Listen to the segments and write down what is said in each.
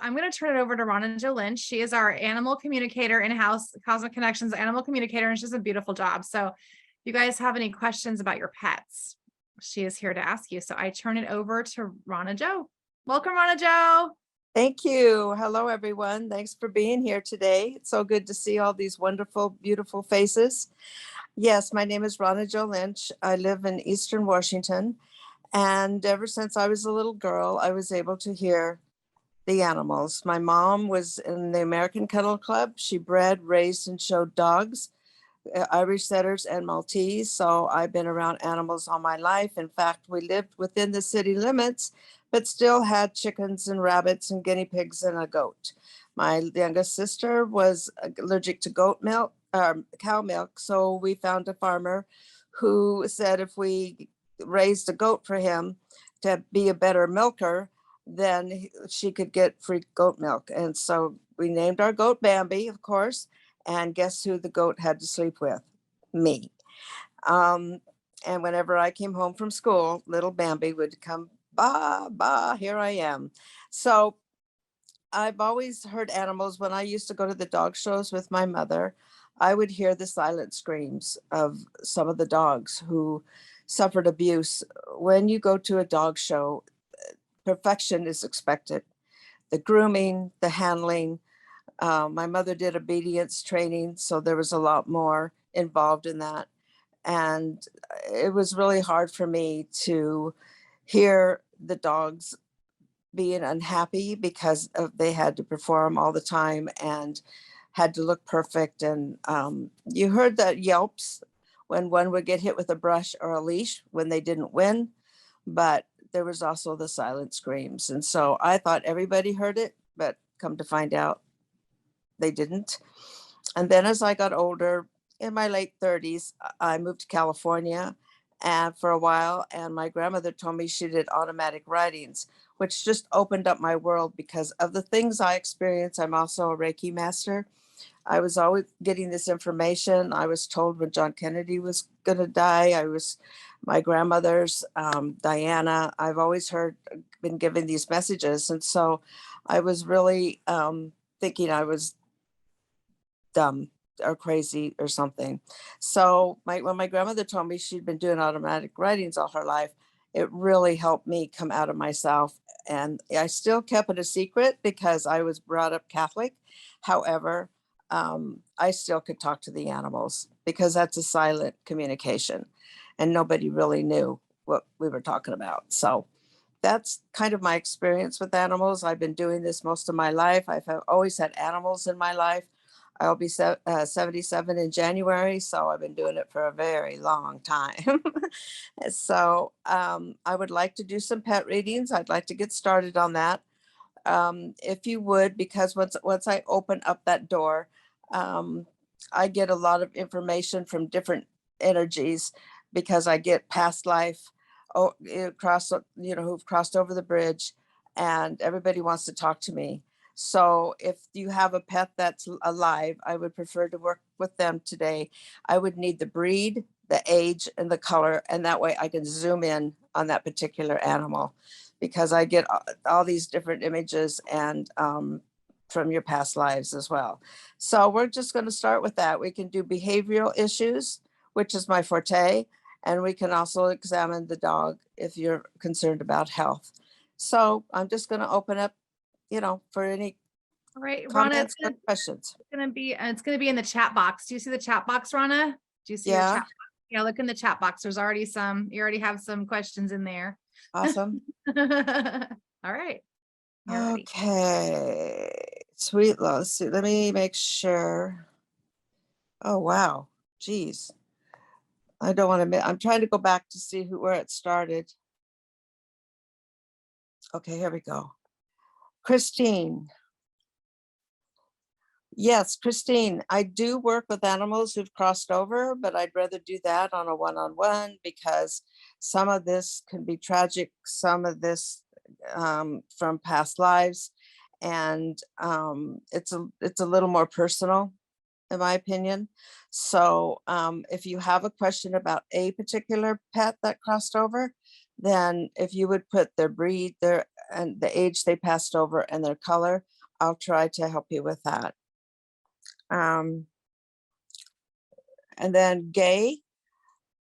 I'm going to turn it over to Ronna Jo Lynch. She is our animal communicator in-house, Cosmic Connections animal communicator, and she does a beautiful job. So if you guys have any questions about your pets, she is here to ask you. So I turn it over to Ronna Jo. Welcome, Ronna Jo. Thank you. Hello, everyone. Thanks for being here today. It's so good to see all these wonderful, beautiful faces. Yes, my name is Ronna Jo Lynch. I live in Eastern Washington. And ever since I was a little girl, I was able to hear the animals. My mom was in the American Kennel Club. She bred, raised, and showed dogs, Irish setters, and Maltese. So I've been around animals all my life. In fact, we lived within the city limits, but still had chickens and rabbits and guinea pigs and a goat. My youngest sister was allergic to goat milk, cow milk. So we found a farmer who said if we raised a goat for him to be a better milker, then she could get free goat milk. And so we named our goat Bambi, of course. And guess who the goat had to sleep with? Me. And whenever I came home from school, little Bambi would come, bah, bah, here I am. So I've always heard animals. When I used to go to the dog shows with my mother, I would hear the silent screams of some of the dogs who suffered abuse. When you go to a dog show, perfection is expected. The grooming, the handling. My mother did obedience training, so there was a lot more involved in that. And it was really hard for me to hear the dogs being unhappy because they had to perform all the time and had to look perfect. And you heard the yelps when one would get hit with a brush or a leash when they didn't win, but there was also the silent screams. And so I thought everybody heard it, but come to find out, they didn't. And then as I got older, in my late 30s, I moved to California and for a while, and my grandmother told me she did automatic writings, which just opened up my world because of the things I experienced. I'm also a Reiki master. I was always getting this information. I was told when John Kennedy was going to die. My grandmother's, Diana, I've always been given these messages. And so I was really thinking I was dumb or crazy or something. So when my grandmother told me she'd been doing automatic writings all her life, it really helped me come out of myself. And I still kept it a secret because I was brought up Catholic. However, I still could talk to the animals because that's a silent communication and nobody really knew what we were talking about. So that's kind of my experience with animals. I've been doing this most of my life. I've always had animals in my life. I'll be 77 in January, so I've been doing it for a very long time. So I would like to do some pet readings. I'd like to get started on that. If you would, because once I open up that door, I get a lot of information from different energies because I get past life, who've crossed over the bridge, and everybody wants to talk to me. So if you have a pet that's alive, I would prefer to work with them today. I would need the breed, the age, and the color, and that way I can zoom in on that particular animal because I get all these different images and from your past lives as well. So we're just going to start with that. We can do behavioral issues, which is my forte, and we can also examine the dog if you're concerned about health. So I'm just going to open up, for any All right, Ronna, comments or questions. it's gonna be in the chat box. Do you see the chat box, Ronna? Do you see your Yeah. chat box? Yeah, look in the chat box. You already have some questions in there. Awesome. All right. You're ready. Okay. Sweet. Let me make sure. Oh, wow. Geez. I don't want to, I'm trying to go back to see where it started. Okay, here we go. Christine. Yes, Christine, I do work with animals who've crossed over, but I'd rather do that on a one-on-one because some of this can be tragic, some of this from past lives, and it's a little more personal, in my opinion. So if you have a question about a particular pet that crossed over, then if you would put their breed, and the age they passed over and their color, I'll try to help you with that. And then Gay,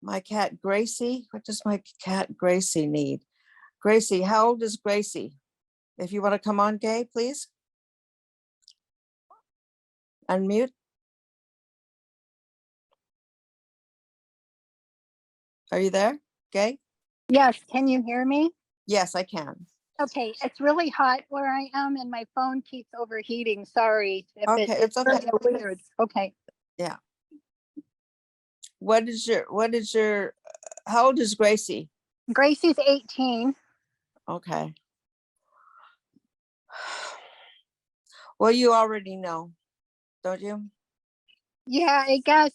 my cat Gracie. What does my cat Gracie need? Gracie, how old is Gracie? If you want to come on, Gay, please. Unmute. Are you there, Gay? Yes, can you hear me? Yes, I can. Okay, it's really hot where I am and my phone keeps overheating. Sorry. If Okay, it's okay. really weird. Okay. Yeah. What is your, how old is Gracie? Gracie's 18. Okay. Well, you already know, don't you? Yeah, I guess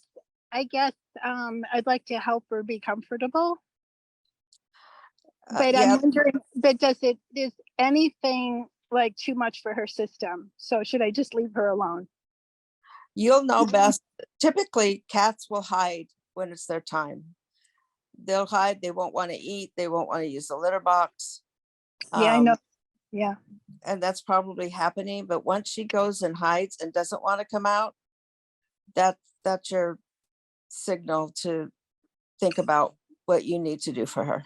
I'd like to help her be comfortable. But Yeah, I'm wondering, but is anything like too much for her system? So should I just leave her alone? you'll know best. Typically, cats will hide when it's their time. They'll hide. They won't want to eat. They won't want to use the litter box. Yeah, I know. Yeah. And that's probably happening. But once she goes and hides and doesn't want to come out, that's your signal to think about what you need to do for her.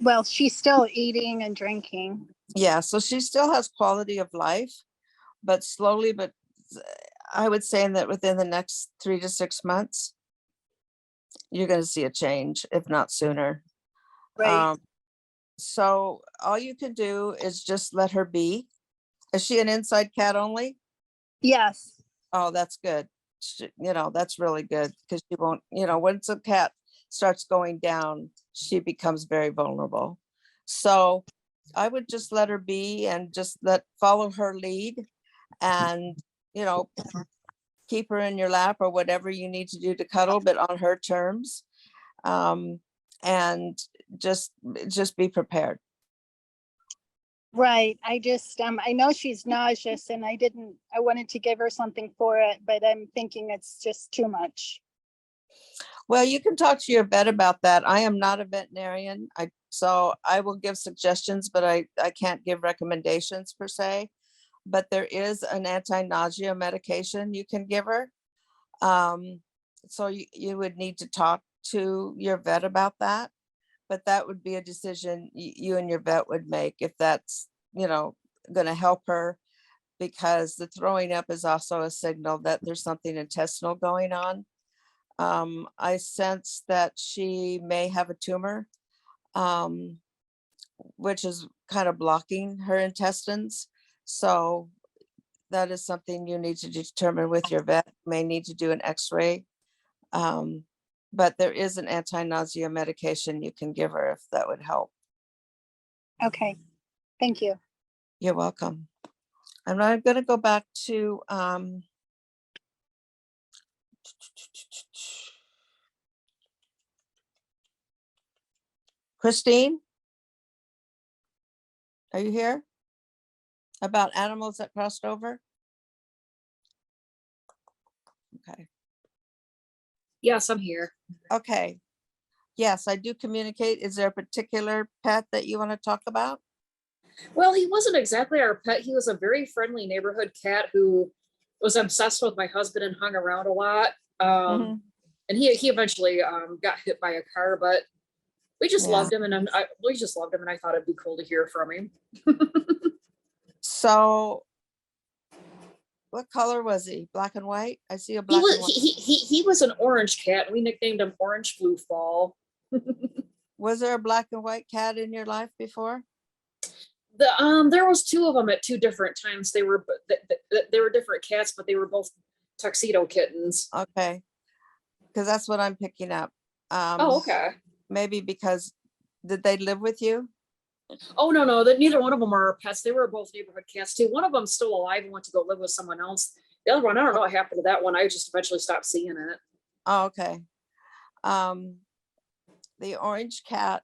Well, she's still eating and drinking. Yeah, so she still has quality of life, but slowly, but I would say that within the next 3 to 6 months, you're going to see a change, if not sooner. Right. So all you can do is just let her be. Is she an inside cat only? Yes. Oh, that's good. That's really good, because she won't, once a cat starts going down, she becomes very vulnerable. So I would just let her be and just follow her lead, and, keep her in your lap or whatever you need to do to cuddle, but on her terms. And just be prepared. Right. I know she's nauseous and I wanted to give her something for it, but I'm thinking it's just too much. Well, you can talk to your vet about that. I am not a veterinarian. So I will give suggestions, but I can't give recommendations per se. But there is an anti-nausea medication you can give her. So you would need to talk to your vet about that. But that would be a decision you and your vet would make, if that's, going to help her, because the throwing up is also a signal that there's something intestinal going on. I sense that she may have a tumor, which is kind of blocking her intestines. So that is something you need to determine with your vet. You may need to do an x-ray. But there is an anti-nausea medication you can give her if that would help. Okay. Thank you. You're welcome. And I'm going to go back to Christine. Are you here? About animals that crossed over? Okay. Yes, I'm here. Okay. Yes, I do communicate. Is there a particular pet that you want to talk about? Well, he wasn't exactly our pet. He was a very friendly neighborhood cat who was obsessed with my husband and hung around a lot. And he eventually got hit by a car, but we just loved him, and we just loved him, and I thought it'd be cool to hear from him. So what color was he? Black and white? I see a black and white. He was an orange cat. We nicknamed him Orange Blue Fall. Was there a black and white cat in your life before? There was 2 of them at 2 different times. They were different cats, but they were both tuxedo kittens. Okay, because that's what I'm picking up. Oh, okay. Maybe because, did they live with you? Oh, no, that neither one of them are pets. They were both neighborhood cats too. One of them's still alive and went to go live with someone else. The other one, I don't know what happened to that one. I just eventually stopped seeing it. Oh, okay. The orange cat.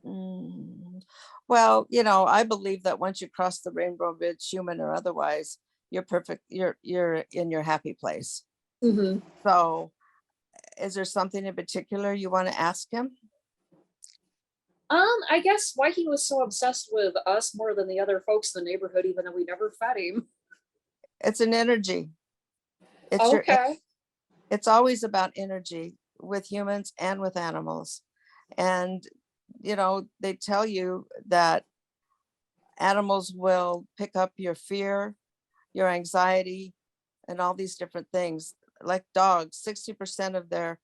Well, I believe that once you cross the rainbow bridge, human or otherwise, you're perfect. You're in your happy place. Mm-hmm. So is there something in particular you want to ask him? I guess why he was so obsessed with us more than the other folks in the neighborhood, even though we never fed him. It's an energy. It's your, Okay. it's always about energy with humans and with animals. And, you know, they tell you that animals will pick up your fear, your anxiety, and all these different things. Like dogs, 60% of their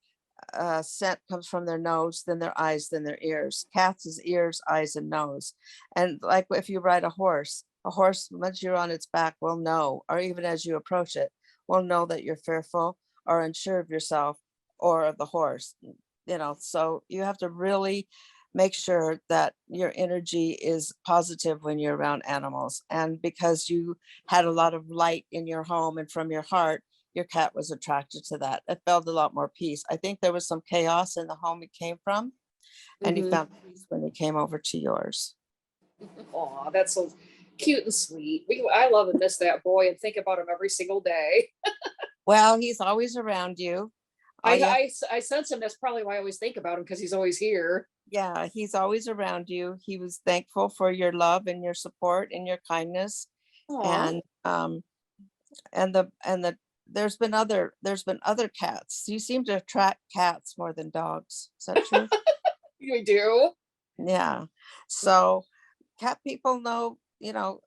scent comes from their nose, then their eyes, then their ears. Cats is ears, eyes, and nose. And like if you ride a horse, once you're on its back, will know, or even as you approach it, will know that you're fearful or unsure of yourself or of the horse. You know, so you have to really make sure that your energy is positive when you're around animals. And because you had a lot of light in your home and from your heart, your cat was attracted to that. It felt a lot more peace. I think there was some chaos in the home he came from, and he Mhm. found peace when he came over to yours. Aw, that's so cute and sweet. I love and miss that boy and think about him every single day. Well, he's always around you. All you have- I sense him. That's probably why I always think about him, because he's always here. yeah, he's always around you. He was thankful for your love and your support and your kindness. Aw. And there's been other cats. You seem to attract cats more than dogs. Is that true? We do. Yeah. So cat people know,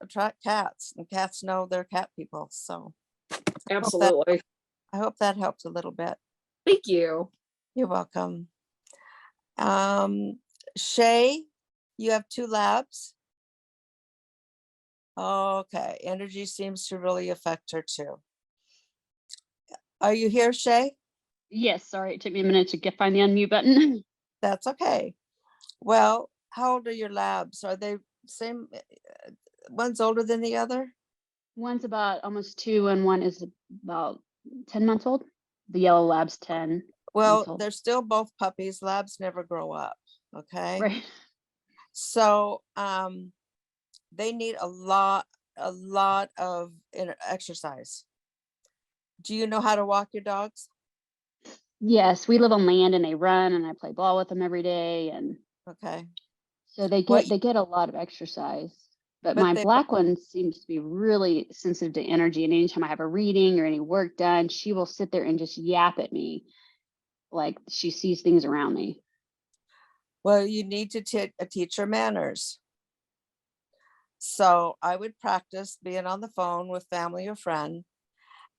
attract cats, and cats know they're cat people. So Absolutely. I hope that helped a little bit. Thank you. You're welcome. Shay, you have 2 labs. Okay, energy seems to really affect her too. Are you here, Shay? Yes, sorry, it took me a minute to find the unmute button. That's okay. Well, how old are your labs? Are they same? One's older than the other? One's about almost 2 and one is about 10 months old. The yellow lab's 10 Well, months old. they're still both puppies. Labs never grow up. Okay. Right. So they need a lot of exercise. Do you know how to walk your dogs? Yes, we live on land and they run and I play ball with them every day, and Okay. so they What- get a lot of exercise. But But my they- black one seems to be really sensitive to energy, and anytime I have a reading or any work done, she will sit there and just yap at me like she sees things around me. Well, you need to teach her manners. So I would practice being on the phone with family or friend.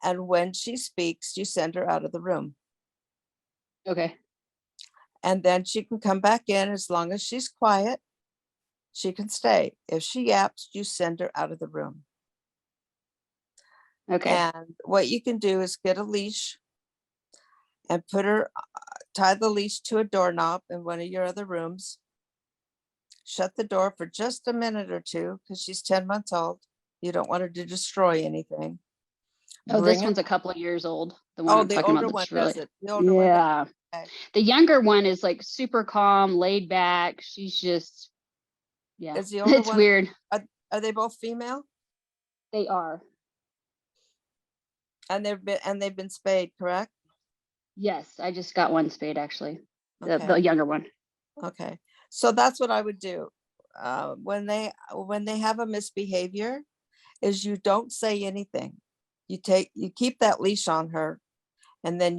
And when she speaks, you send her out of the room. Okay. And then she can come back in. As long as she's quiet, she can stay. If she yaps, you send her out of the room. Okay. And what you can do is get a leash and tie the leash to a doorknob in one of your other rooms. Shut the door for just a minute or two because she's 10 months old. You don't want her to destroy anything. Oh, Bring this her- one's a couple of years old. The one I'm the talking older about one that's really, does it. The older one does yeah. Okay. The younger one is like super calm, laid back. She's just, yeah, Is the older it's one- weird. Are they both female? They are. And they've been spayed, correct? Yes, I just got one spayed actually. The Okay. younger one. Okay, so that's what I would do. When they have a misbehavior, is you don't say anything. You keep that leash on her, and then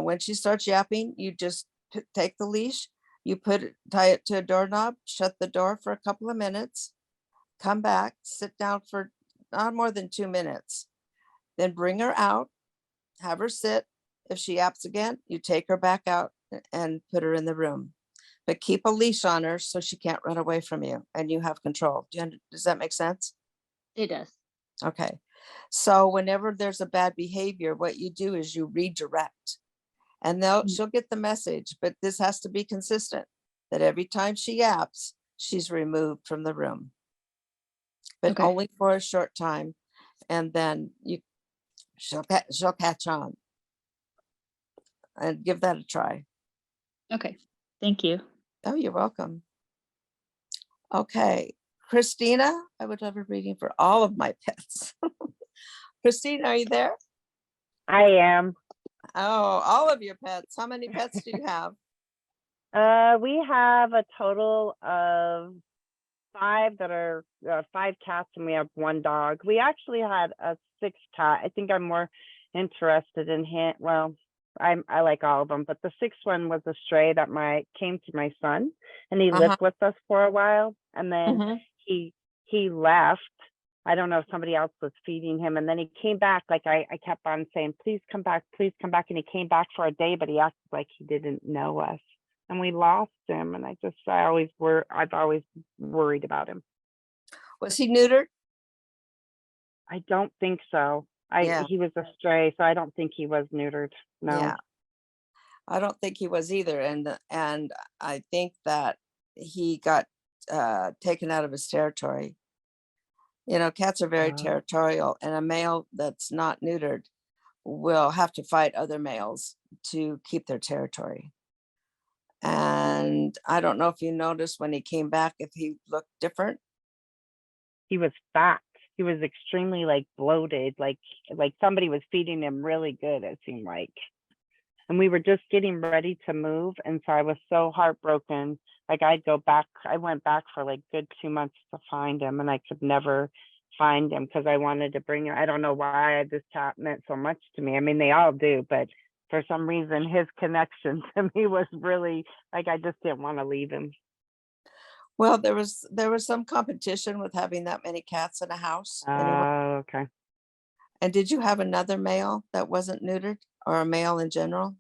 when she starts yapping, you just take the leash, tie it to a doorknob, shut the door for a couple of minutes, come back, sit down for not more than 2 minutes, then bring her out, have her sit. If she yaps again, you take her back out and put her in the room. But keep a leash on her so she can't run away from you and you have control. Does that make sense? It does. Okay. So whenever there's a bad behavior, what you do is you redirect, and she'll get the message, but this has to be consistent, that every time she yaps, she's removed from the room, but Okay. only for a short time. And then she'll catch on, and give that a try. Okay. Thank you. Oh, you're welcome. Okay, Christina, I would have a reading for all of my pets. Christina, are you there? I am. Oh, all of your pets. How many pets do you have? We have a total of five that are 5 cats, and we have 1 dog. We actually had a 6th cat. I think I'm more interested in him. Well, I like all of them, but the 6th one was a stray that came to my son, and he Uh-huh. lived with us for a while, and then Mhm. he left. I don't know if somebody else was feeding him, and then he came back. Like I kept on saying, please come back, and he came back for a day, but he acted like he didn't know us, and we lost him. And I've always worried about him. Was he neutered? I don't think so. Yeah. He was a stray, so I don't think he was neutered. No. Yeah. I don't think he was either. And I think that he got taken out of his territory. You know, cats are very territorial, and a male that's not neutered will have to fight other males to keep their territory. And I don't know if you noticed when he came back, if he looked different. He was fat. He was extremely like bloated, like somebody was feeding him really good, it seemed like. And we were just getting ready to move, and so I was so heartbroken. Like I went back for like good 2 months to find him, and I could never find him because I wanted to bring him. I don't know why this cat meant so much to me. I mean, they all do, but for some reason his connection to me was really like, I just didn't want to leave him. Well, there was some competition with having that many cats in a house. Anyway. Oh, okay. And did you have another male that wasn't neutered, or a male in general?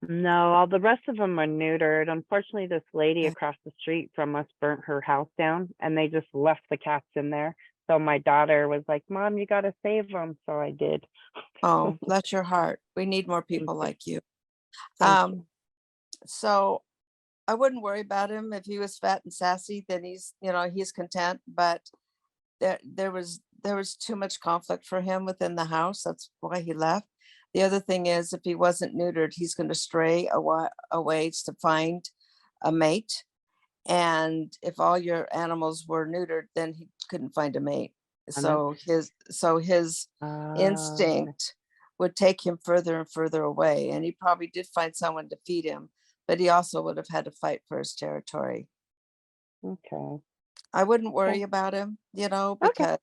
No, all the rest of them are neutered. Unfortunately, this lady Okay. across the street from us burnt her house down, and they just left the cats in there. So my daughter was like, Mom, you got to save them. So I did. Oh, bless your heart. We need more Thank people you. like you. Thank you. So I wouldn't worry about him. If he was fat and sassy, then he's content. But there was too much conflict for him within the house. That's why he left. The other thing is, if he wasn't neutered, he's going to stray away to find a mate. And if all your animals were neutered, then he couldn't find a mate. So his Okay. instinct would take him further and further away. And he probably did find someone to feed him, but he also would have had to fight for his territory. Okay. I wouldn't worry Okay. about him, Okay. because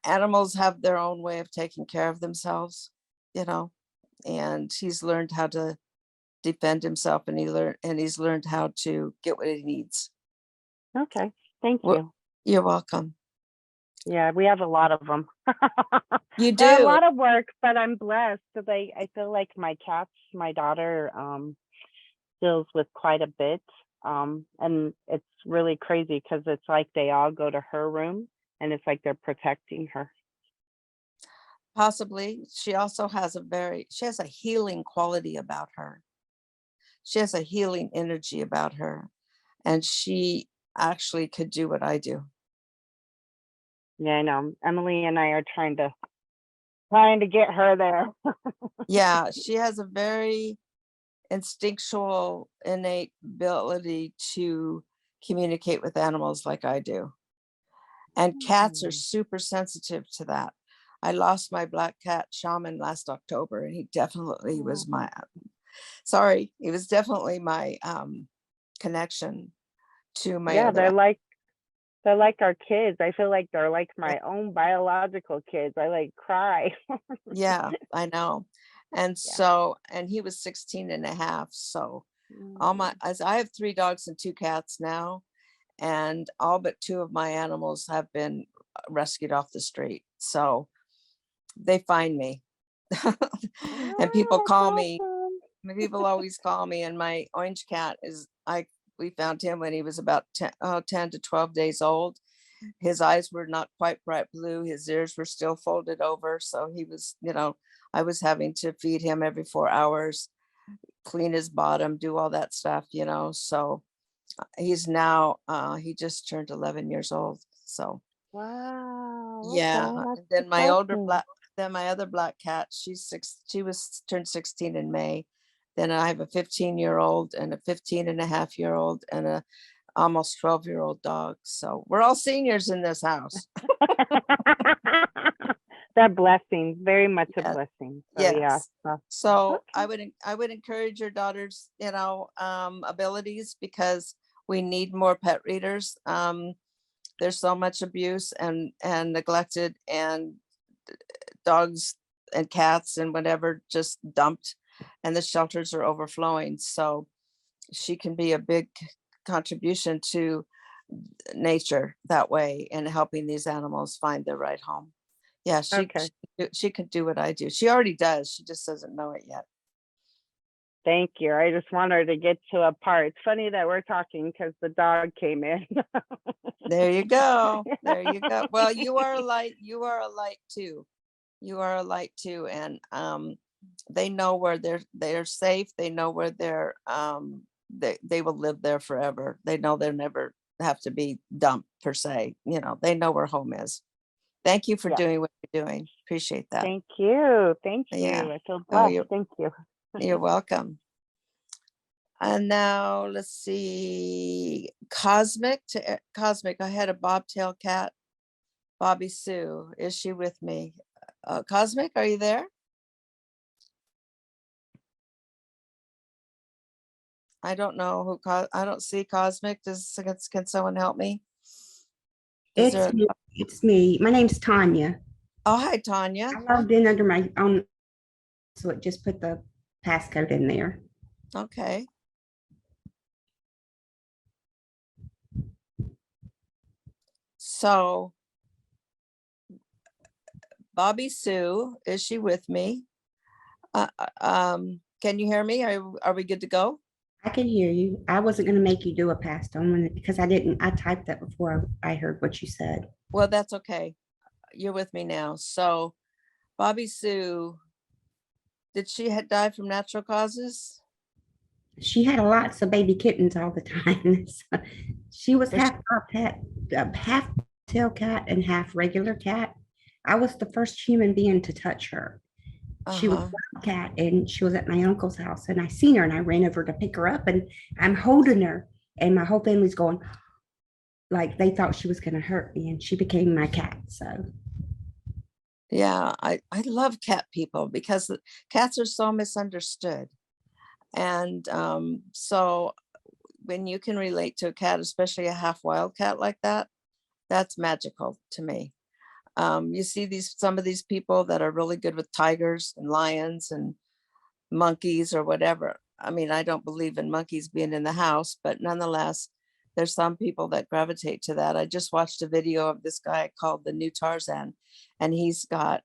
animals have their own way of taking care of themselves, and he's learned how to defend himself, and he's learned how to get what he needs. Okay. Thank Well, you. you're welcome. Yeah, we have a lot of them. You They're a do. lot of work, but I'm blessed. I feel like my daughter deals with quite a bit. And it's really crazy because it's like they all go to her room, and it's like they're protecting her. Possibly. She also has a healing quality about her. She has a healing energy about her, and she actually could do what I do. Yeah, I know. Emily and I are trying to get her there. Yeah, she has a very instinctual, innate ability to communicate with animals like I do. And cats are super sensitive to that. I lost my black cat Shaman last October, and he definitely was he was definitely my connection to my Yeah, other. they're like our kids. I feel like they're like my own biological kids. I like cry. Yeah, I know. And Yeah. so, and he was 16 and a half. So I have 3 dogs and 2 cats now, and all but 2 of my animals have been rescued off the street. So they find me. And people call me. People always call me, and my orange cat we found him when he was about 10 to 12 days old. His eyes were not quite bright blue. His ears were still folded over. So he was, I was having to feed him every 4 hours, clean his bottom, do all that stuff, So he's now, he just turned 11 years old. So Wow. yeah. Okay, And then exciting. my other black cat, she turned 16 in May. Then I have a 15-year-old and a 15-and-a-half-year-old and a almost 12-year-old dog. So we're all seniors in this house. They're blessings, very much a Yes. blessing. So yeah. Yes. So, So okay. I would encourage your daughter's, abilities, because we need more pet readers. There's so much abuse and neglected, and dogs and cats and whatever just dumped, and the shelters are overflowing. So she can be a big contribution to nature that way, and helping these animals find their right home. Yeah, Okay. she could do what I do. She already does. She just doesn't know it yet. Thank you. I just want her to get to a part. It's funny that we're talking because the dog came in. There you go. There you go. Well, you are a light. You are a light too. You are a light too. And they know where they're safe. They know where they will live there forever. They know they'll never have to be dumped per se. They know where home is. Thank you for Yeah. doing what you're doing. Appreciate that. Thank you. Thank you. Yeah. I feel Oh, blessed. Thank you. You're welcome. And now let's see, Cosmic. I had a bobtail cat, Bobby Sue. Is she with me? Cosmic, are you there? I don't know I don't see Cosmic. Can someone help me? Is there? It's me. My name's Tanya. Oh, hi, Tanya. I logged in under my own, so it just put the passcode in there. Okay. So, Bobby Sue, is she with me? Can you hear me? Are we good to go? I can hear you. I wasn't going to make you do a pass on because I typed that before I heard what you said. Well, that's okay. You're with me now. So, Bobby Sue, did she die from natural causes? She had lots of baby kittens all the time. So she was half bobcat, half tail cat and half regular cat. I was the first human being to touch her. She was a bobcat, and she was at my uncle's house, and I seen her and I ran over to pick her up, and I'm holding her, and my whole family's going like they thought she was going to hurt me, and she became my cat. So yeah, I love cat people because cats are so misunderstood. And so when you can relate to a cat, especially a half wild cat like that, that's magical to me. You see some of these people that are really good with tigers and lions and monkeys or whatever. I mean, I don't believe in monkeys being in the house, but nonetheless, there's some people that gravitate to that. I just watched a video of this guy called the New Tarzan, and he's got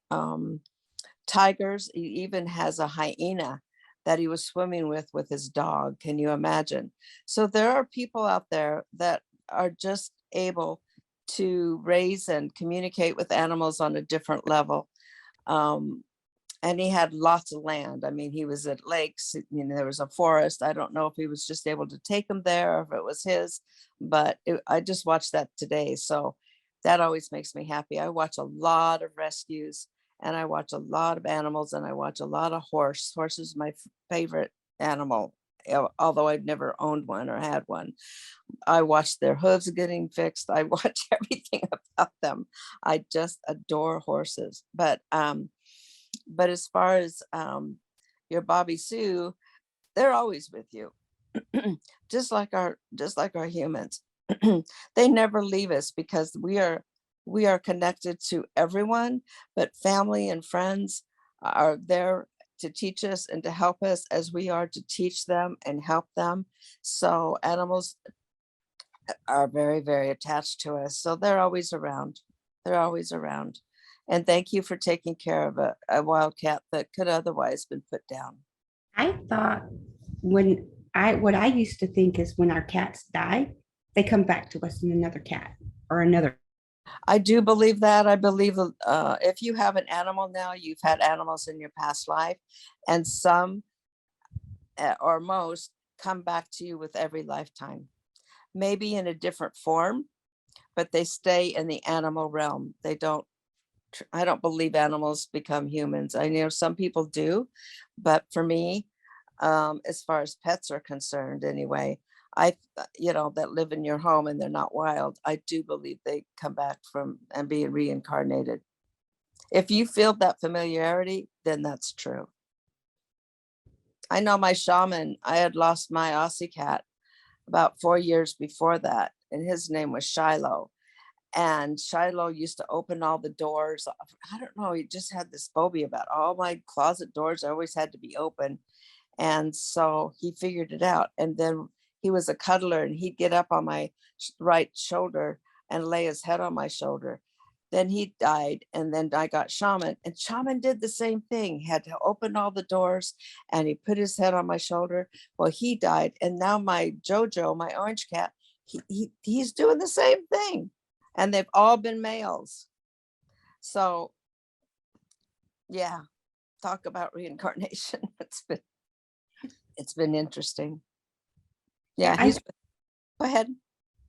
tigers. He even has a hyena that he was swimming with his dog. Can you imagine? So there are people out there that are just able to raise and communicate with animals on a different level. And he had lots of land. I mean, he was at lakes, there was a forest. I don't know if he was just able to take them there or if it was his, but I just watched that today. So that always makes me happy. I watch a lot of rescues, and I watch a lot of animals, and I watch a lot of horse. Horse is my favorite animal, although I've never owned one or had one. I watch their hooves getting fixed. I watch everything about them. I just adore horses. But as far as your Bobby Sue, they're always with you, just like our humans. They never leave us because we are connected to everyone, but family and friends are there to teach us and to help us as we are to teach them and help them. So animals are very, very attached to us. So they're always around. They're always around. And thank you for taking care of a wild cat that could otherwise been put down. I thought what I used to think is when our cats die, they come back to us in another cat or another. I do believe that. I believe if you have an animal now, you've had animals in your past life, and some or most come back to you with every lifetime, maybe in a different form, but they stay in the animal realm. I don't believe animals become humans. I know some people do, but for me, as far as pets are concerned, anyway, that live in your home and they're not wild, I do believe they come back from and be reincarnated. If you feel that familiarity, then that's true. I know my shaman, I had lost my Aussie cat about 4 years before that, and his name was Shiloh. And Shiloh used to open all the doors. I don't know, he just had this phobia about all my closet doors always had to be open. And so he figured it out. And then he was a cuddler, and he'd get up on my right shoulder and lay his head on my shoulder. Then he died, and then I got Shaman, and Shaman did the same thing. He had to open all the doors, and he put his head on my shoulder. Well, he died, and now my Jojo, my orange cat, he's doing the same thing, and they've all been males. So, yeah, talk about reincarnation. It's been interesting. Yeah, go ahead.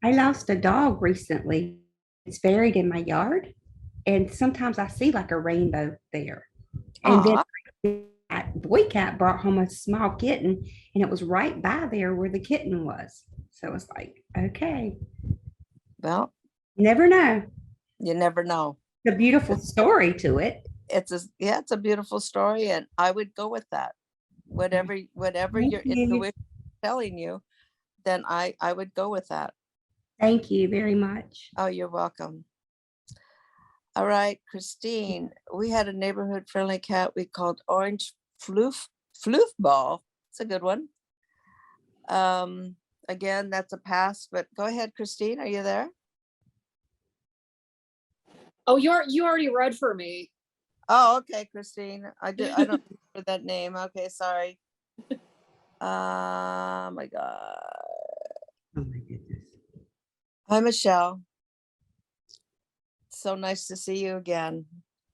I lost a dog recently. It's buried in my yard, and sometimes I see like a rainbow there. And Aw. then that boy cat brought home a small kitten, and it was right by there where the kitten was. So it's like, okay, Well, you never know. you never know. The beautiful story to it. It's a beautiful story, and I would go with that. Whatever Thank your you. intuition is telling you, then I would go with that. Thank you very much. Oh, you're welcome. All right, Christine, we had a neighborhood friendly cat we called Orange Floofball. It's a good one. Again, that's a pass, but go ahead, Christine, are you there? Oh, you already read for me. Oh, okay, Christine. I don't remember that name. Okay, sorry. My God. Oh my goodness. Hi, Michelle. So nice to see you again.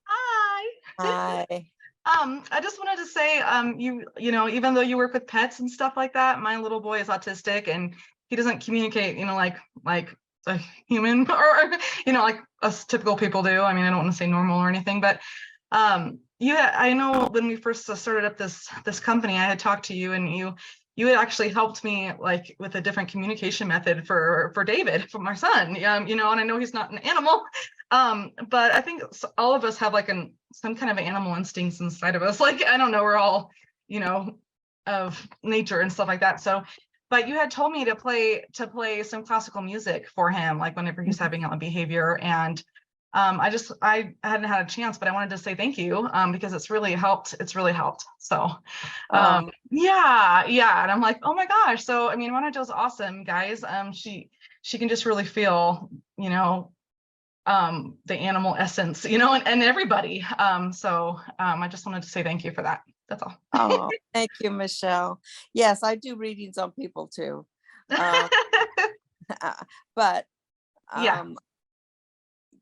Hi. Hi. I just wanted to say, you know, even though you work with pets and stuff like that, my little boy is autistic and he doesn't communicate, you know, like a human or, you know, like us typical people do. I mean, I don't want to say normal or anything, but yeah, I know when we first started up this company, I had talked to you, and you had actually helped me like with a different communication method for David, for my son. You know, and I know he's not an animal, but I think all of us have like some kind of animal instincts inside of us. Like, I don't know, we're all, you know, of nature and stuff like that. So, but you had told me to play some classical music for him, like whenever he's having a behavior. And I hadn't had a chance, but I wanted to say thank you, because it's really helped. So yeah. And I'm like, oh my gosh. So I mean, Ronna Jo's awesome, guys. She can just really feel, you know, the animal essence, you know, and everybody. So I just wanted to say thank you for that. That's all. Oh, thank you, Michelle. Yes, I do readings on people too. But Yeah.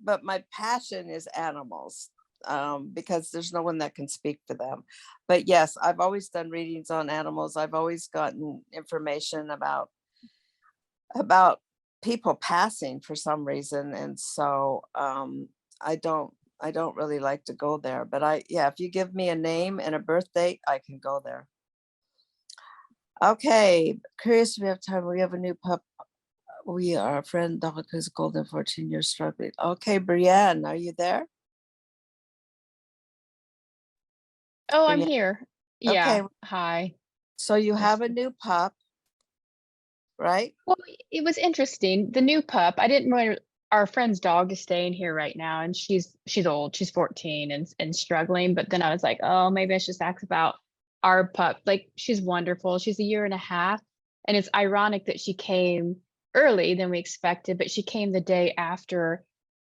but my passion is animals, because there's no one that can speak for them. But yes, I've always done readings on animals. I've always gotten information about people passing for some reason. And so I don't really like to go there, but if you give me a name and a birth date, I can go there. Okay, curious if we have time. We have a new pup. We are a friend dog who's golden 14 years struggling. Okay, Brienne, are you there? Oh, I'm Brienne. here. Yeah. Okay, Hi. so you Nice have a to- new pup, right? Well, it was interesting. The new pup, I didn't really, our friend's dog is staying here right now, and she's old. She's 14 and struggling. But then I was like, oh, maybe I should just ask about our pup. Like, she's wonderful. She's a year and a half. And it's ironic that she came early than we expected, but she came the day after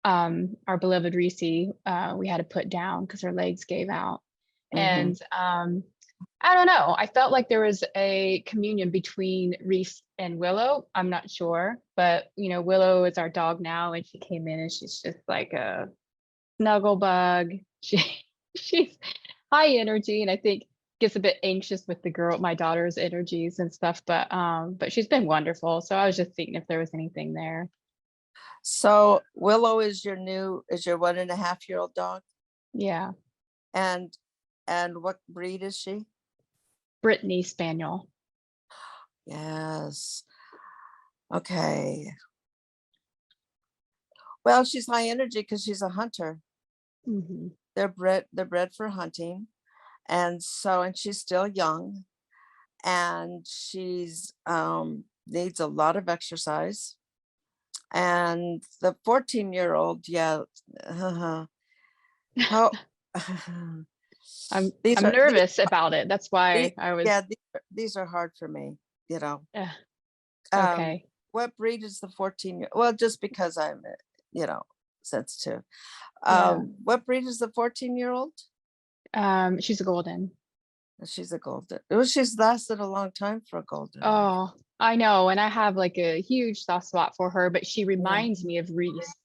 our beloved Reese we had to put down because her legs gave out. And I don't know. I felt like there was a communion between Reese and Willow. I'm not sure, but you know, Willow is our dog now, and she came in and she's just like a snuggle bug. She's high energy, and I think gets a bit anxious with my daughter's energies and stuff. But she's been wonderful. So I was just thinking if there was anything there. So Willow is your 1.5-year-old dog, Yeah, and what breed is she? Brittany Spaniel. Yes. Okay. Well, she's high energy because she's a hunter. Mhm. They're bred for hunting. And she's still young, and she's needs a lot of exercise. And the 14-year-old, yeah, how I'm these are nervous about it. That's why these, I was, yeah, these are hard for me, you know. yeah, Um, okay. what breed is the 14-year? Well, just because I'm, you know, sensitive. Yeah. What breed is the 14-year-old? She's a golden. She's a golden. Oh, she's lasted a long time for a golden. Oh, I know. And I have like a huge soft spot for her, but she reminds me of Reese.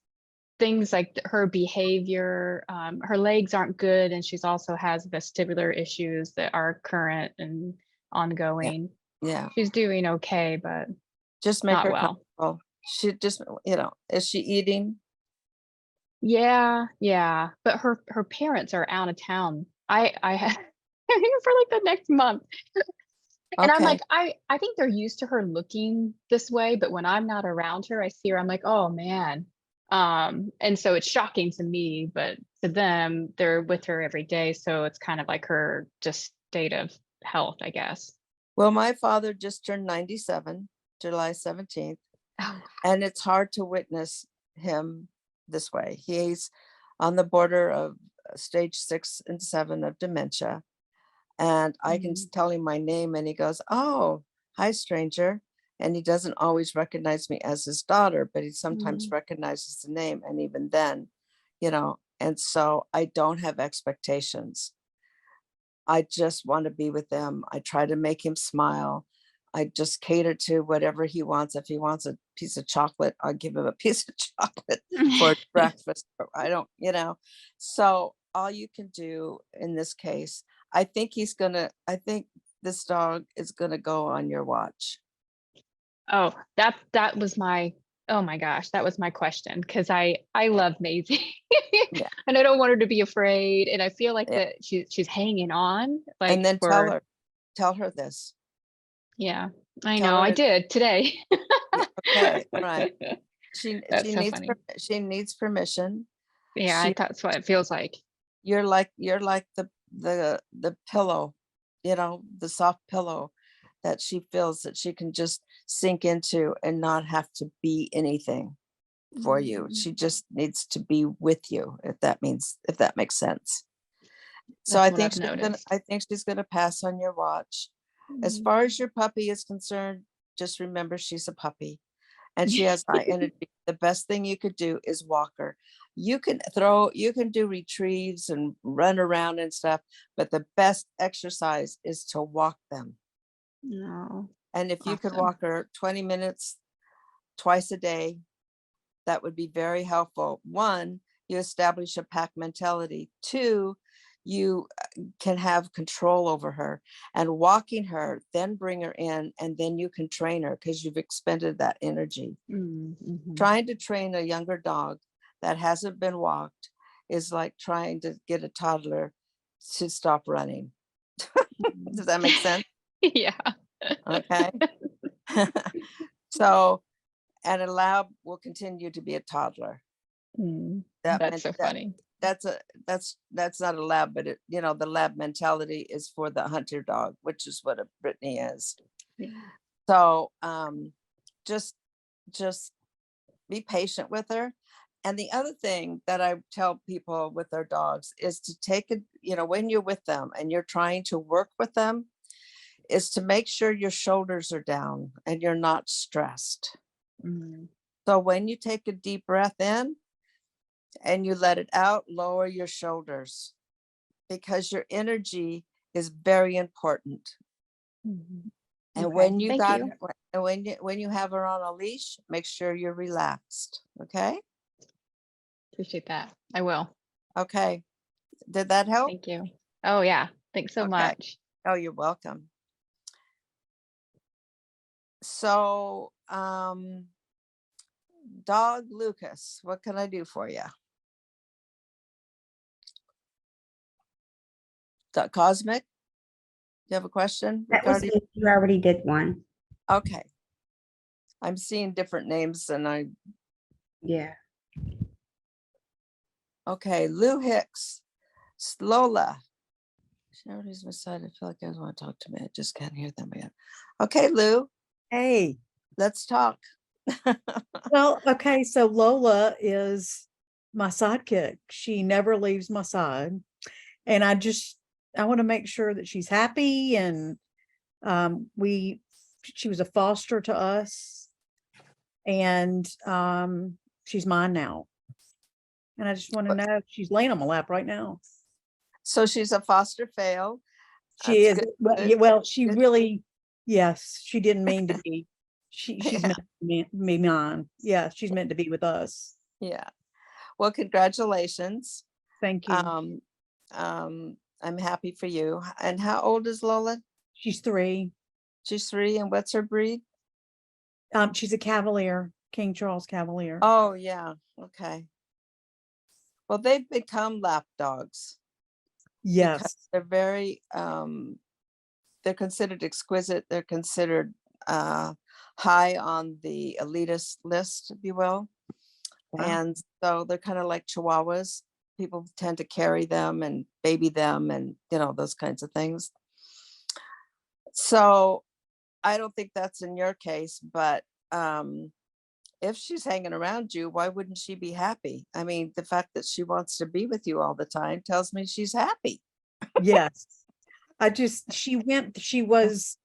Things like her behavior, her legs aren't good, and she's also has vestibular issues that are current and ongoing. Yeah. She's doing okay, but Just make not her well. comfortable. She just, you know, is she eating? Yeah, yeah. But her parents are out of town. I have here for like the next month. And I'm Okay. like, I think they're used to her looking this way, but when I'm not around her, I see her, I'm like, oh man. And so it's shocking to me, but to them, they're with her every day. So it's kind of like her just state of health, I guess. Well, my father just turned 97, July 17th, Oh, and it's hard to witness him this way. He's on the border of stage 6 and 7 of dementia. And I can tell him my name and he goes, "Oh, hi, stranger." And he doesn't always recognize me as his daughter, but he sometimes recognizes the name. And even then, you know, and so I don't have expectations. I just want to be with them. I try to make him smile. I just cater to whatever he wants. If he wants a piece of chocolate, I'll give him a piece of chocolate for breakfast. I don't, you know. So all you can do in this case, I think this dog is gonna go on your watch. oh, that was my, oh my gosh, that was my question. Cause I love Maisie Yeah. and I don't want her to be afraid. And I feel like Yeah. that she's hanging on like And then for, tell her this. yeah, I Tell know. her I it- did today. Okay, right. She That's so funny. she needs permission. Yeah, that's what it feels like. You're like the pillow, you know, the soft pillow that she feels that she can just sink into and not have to be anything for you. She just needs to be with you, if that makes sense. So That's what I've noticed. I think she's gonna pass on your watch. As Mhm. far as your puppy is concerned, just remember she's a puppy and she has high energy. The best thing you could do is walk her. You can do retrieves and run around and stuff, but the best exercise is to walk them. No. And if you could Awesome. walk her 20 minutes twice a day, that would be very helpful. One, you establish a pack mentality. Two, you can have control over her, and walking her, then bring her in, and then you can train her because you've expended that energy. Mhm. Trying to train a younger dog that hasn't been walked is like trying to get a toddler to stop running. Does that make sense? Yeah. Okay. So, and a lab will continue to be a toddler. That That's so funny. that's not a lab, but it, you know, the lab mentality is for the hunter dog, which is what a Brittany is. Yeah. So just be patient with her. And the other thing that I tell people with their dogs is to take it, you know, when you're with them and you're trying to work with them, is to make sure your shoulders are down and you're not stressed. So when you take a deep breath in and you let it out, lower your shoulders, because your energy is very important. And Okay, when you thank got you. and when you have her on a leash, make sure you're relaxed. Okay. Appreciate that. I will. Okay. Did that help? Thank you. Oh yeah. Thanks so Okay. much. Oh, you're welcome. So, dog Lucas, what can I do for you? Cosmic, you have a question That was regarding? me. You already did one. Okay. I'm seeing different names and Yeah. okay, Lou Hicks. Lola. She never leaves my side. I feel like I want to talk to me. I just can't hear them yet. Okay, Lou, Hey, let's talk. well, okay, so Lola is my sidekick. She never leaves my side. And I want to make sure that she's happy and she was a foster to us and she's mine now. And I just want to know if she's laying on my lap right now. So she's a foster fail. She That's is, good, well, good, yeah, well, she good. really, yes, she didn't mean to be. She's Yeah. meant to be mine. Yeah, she's meant to be with us. Yeah. Well, congratulations. Thank you. I'm happy for you. And how old is Lola? She's 3. She's 3. And what's her breed? She's a Cavalier, King Charles Cavalier. Oh, yeah. Okay. Well, they've become lap dogs because Yes, they're very, they're considered exquisite. They're considered high on the elitist list, if you will. wow. And so they're kind of like Chihuahuas. People tend to carry them and baby them and, you know, those kinds of things. So I don't think that's in your case, but if she's hanging around you, why wouldn't she be happy? I mean, the fact that she wants to be with you all the time tells me she's happy. Yes. She was,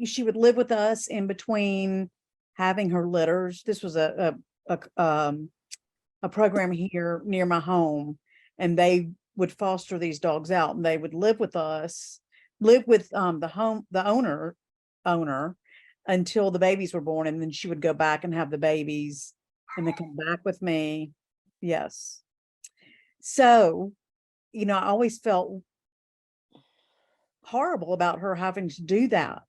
she would live with us in between having her litters. This was a program here near my home, and they would foster these dogs out, and they would live with us, live with the owner until the babies were born, and then she would go back and have the babies and then come back with me. Yes. So, you know, I always felt horrible about her having to do that.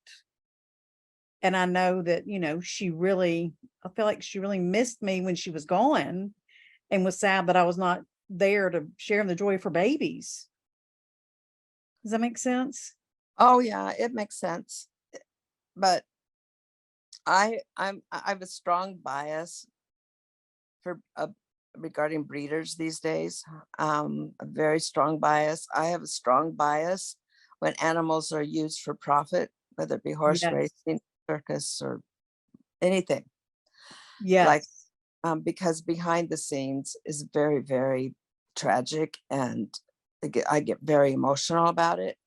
And I know that, you know, I feel like she really missed me when she was gone and was sad that I was not there to share in the joy of her babies. Does that make sense? Oh yeah, it makes sense. But I have a strong bias for regarding breeders these days. A very strong bias. I have a strong bias when animals are used for profit, whether it be horse Yes. racing, circus, or anything. Yes. Like, because behind the scenes is very, very tragic, and I get very emotional about it.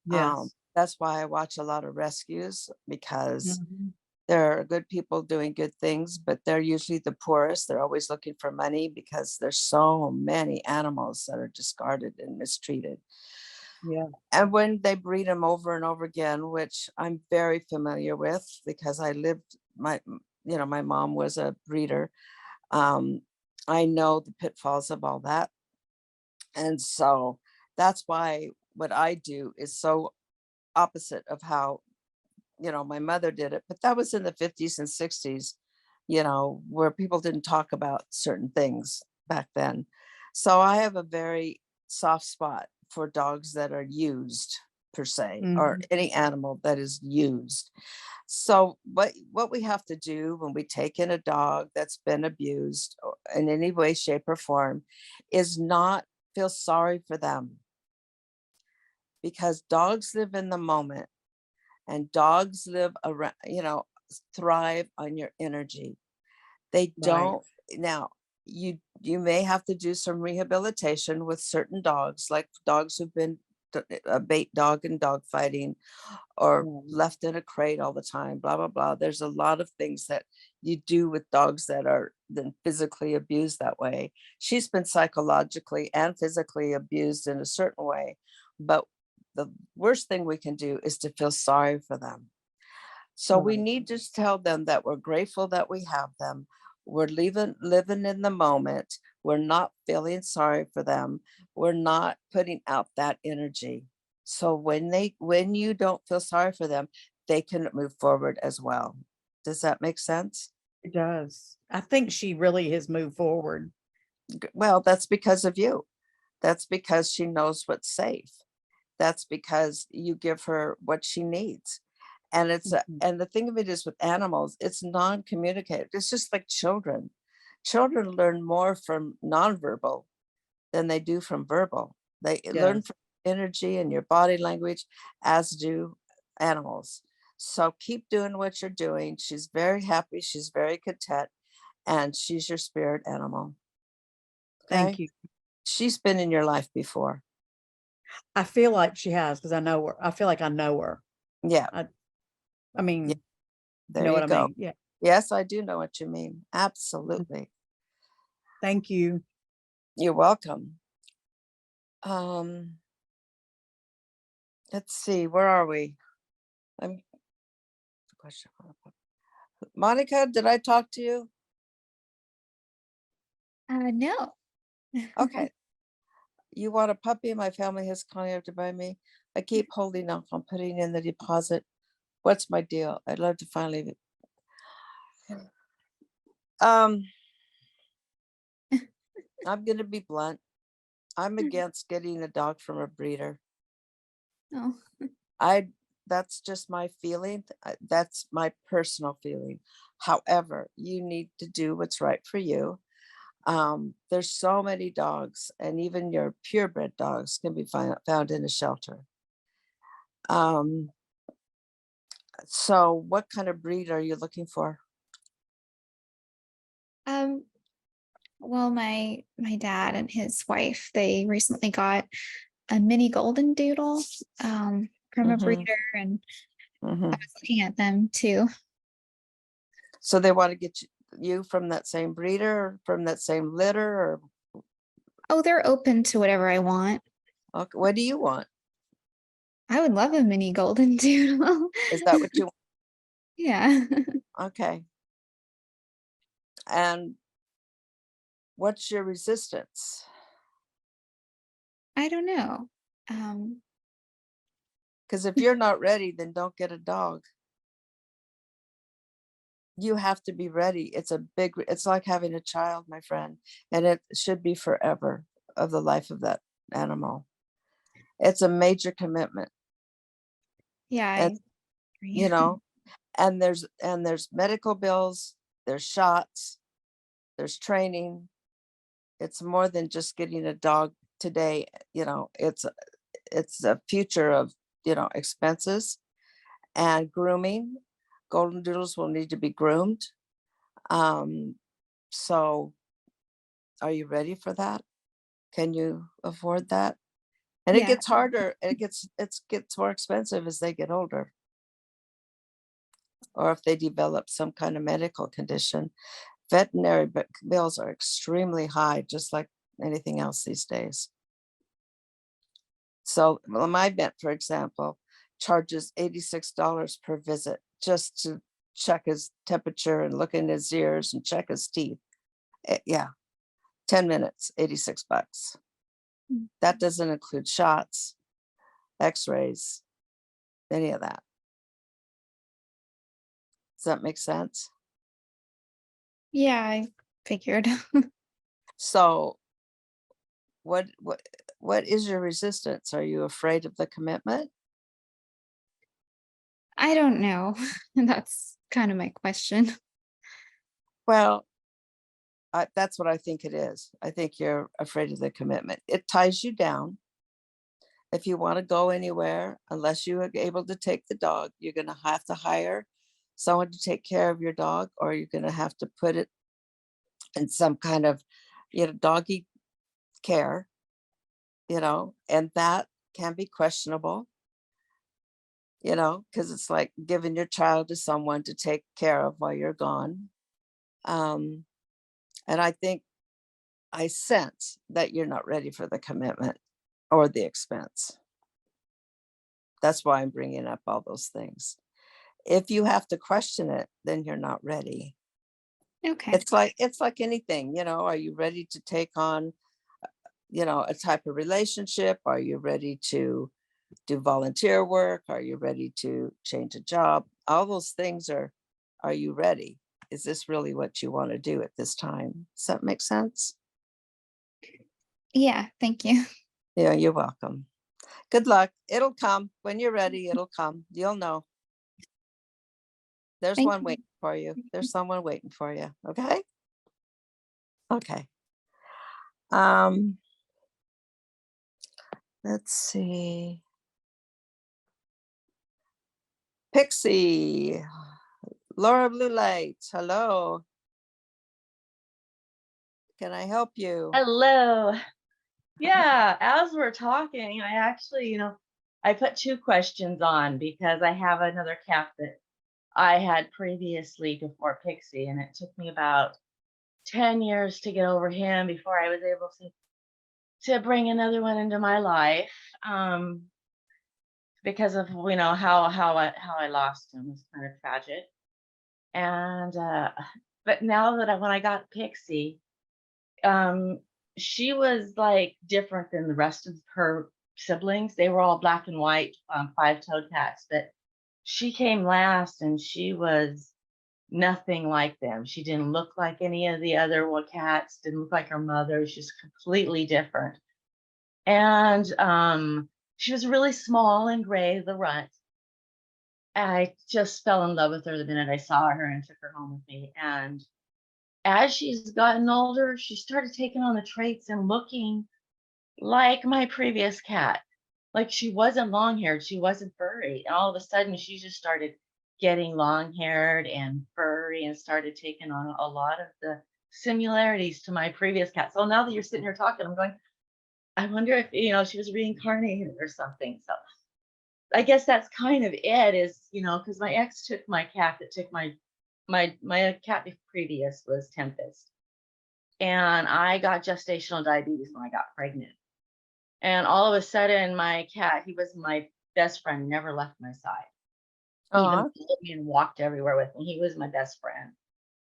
Yes. That's why I watch a lot of rescues, because Mhm. there are good people doing good things, but they're usually the poorest. They're always looking for money because there's so many animals that are discarded and mistreated. Yeah. And when they breed them over and over again, which I'm very familiar with because my mom was a breeder. I know the pitfalls of all that. And so that's why what I do is so opposite of how, my mother did it. But that was in the 50s and 60s, where people didn't talk about certain things back then. So I have a very soft spot for dogs that are used per se, or Mhm. any animal that is used. So what we have to do when we take in a dog that's been abused in any way, shape, or form is not feel sorry for them, because dogs live in the moment, and dogs live around, thrive on your energy. They Right. don't. Now, you may have to do some rehabilitation with certain dogs, like dogs who've been a bait dog and dog fighting, or Right. left in a crate all the time, blah, blah, blah. There's a lot of things that you do with dogs that are then physically abused that way. She's been psychologically and physically abused in a certain way, but the worst thing we can do is to feel sorry for them. So we Right. need to just tell them that we're grateful that we have them. We're living in the moment. We're not feeling sorry for them. We're not putting out that energy. So when you don't feel sorry for them, they can move forward as well. Does that make sense? It does. I think she really has moved forward. Well, that's because of you. That's because she knows what's safe. That's because you give her what she needs. And Mhm. and the thing of it is, with animals, it's non-communicative. It's just like children. Children learn more from nonverbal than they do from verbal. They learn Yes. from energy and your body language, as do animals. So keep doing what you're doing. She's very happy. She's very content, and she's your spirit animal. Thank Okay. you. She's been in your life before. I feel like she has, because I know her. I feel like I know her. Yeah. I mean, you There know you what I go. mean? Yeah. Yes, I do know what you mean. Absolutely. Thank you. You're welcome. Let's see, where are we? I'm question. Monica, did I talk to you? No. Okay. You want a puppy? My family has contacted by me. I keep holding off on putting in the deposit. What's my deal? I'd love to finally. I'm gonna be blunt. I'm against getting a dog from a breeder. Oh. That's just my feeling. That's my personal feeling. However, you need to do what's right for you. There's so many dogs, and even your purebred dogs can be found in a shelter. So what kind of breed are you looking for? Well, my dad and his wife, they recently got a mini golden doodle from a Mhm. breeder, and I Mhm. was looking at them too. So they want to get you from that same breeder, or from that same litter, or Oh, they're open to whatever I want. okay, what do you want? I would love a mini golden doodle. Is that what you want? Yeah. Okay. And what's your resistance? I don't know. Because if you're not ready, then don't get a dog. You have to be ready. It's like having a child, my friend, and it should be forever of the life of that animal. It's a major commitment. Yeah, I And agree. you know, and there's medical bills, there's shots, there's training. It's more than just getting a dog today. It's a future of expenses and grooming. Golden doodles will need to be groomed. So are you ready for that? Can you afford that? And it Yeah. gets harder. It gets more expensive as they get older, or if they develop some kind of medical condition. Veterinary bills are extremely high, just like anything else these days. So my vet, for example, charges $86 per visit just to check his temperature and look in his ears and check his teeth. Yeah, 10 minutes, $86. Mm. That doesn't include shots, x-rays, any of that. Does that make sense? Yeah, I figured. So what is your resistance? Are you afraid of the commitment? I don't know. That's kind of my question. Well, that's what I think it is. I think you're afraid of the commitment. It ties you down. If you want to go anywhere, unless you are able to take the dog, you're going to have to hire someone to take care of your dog, or you're going to have to put it in some kind of, doggy care, and that can be questionable, because it's like giving your child to someone to take care of while you're gone. And I sense that you're not ready for the commitment or the expense. That's why I'm bringing up all those things. If you have to question it, then you're not ready. Okay. It's like anything, are you ready to take on, a type of relationship? Are you ready to do volunteer work? Are you ready to change a job? All those things are you ready? Is this really what you want to do at this time? Does that make sense? Yeah, thank you. Yeah, you're welcome. Good luck. It'll come. When you're ready, it'll come. You'll know. There's Thank one you. waiting for you. There's someone waiting for you. Okay. Okay. Let's see. Pixie, Laura Blue Light, hello. Can I help you? Hello. Yeah, as we're talking, I actually, I put 2 questions on because I have another cat that I had previously before Pixie, and it took me about 10 years to get over him before I was able to bring another one into my life. Because of how I lost him was kind of tragic. And but now that when I got Pixie, she was like different than the rest of her siblings. They were all black and white, 5-toed cats, but she came last and she was nothing like them. She didn't look like any of the other cats, didn't look like her mother. She's completely different. And she was really small and gray, the runt. I just fell in love with her the minute I saw her and took her home with me. And as she's gotten older, she started taking on the traits and looking like my previous cat. Like she wasn't long haired, she wasn't furry. And all of a sudden, she just started getting long haired and furry and started taking on a lot of the similarities to my previous cat. So now that you're sitting here talking, I'm going, I wonder if, she was reincarnated or something. So I guess that's kind of it is, because my ex took my cat that took my cat previous was Tempest. And I got gestational diabetes when I got pregnant. And all of a sudden, my cat, he was my best friend, never left my side. He even followed me and walked everywhere with me. He was my best friend.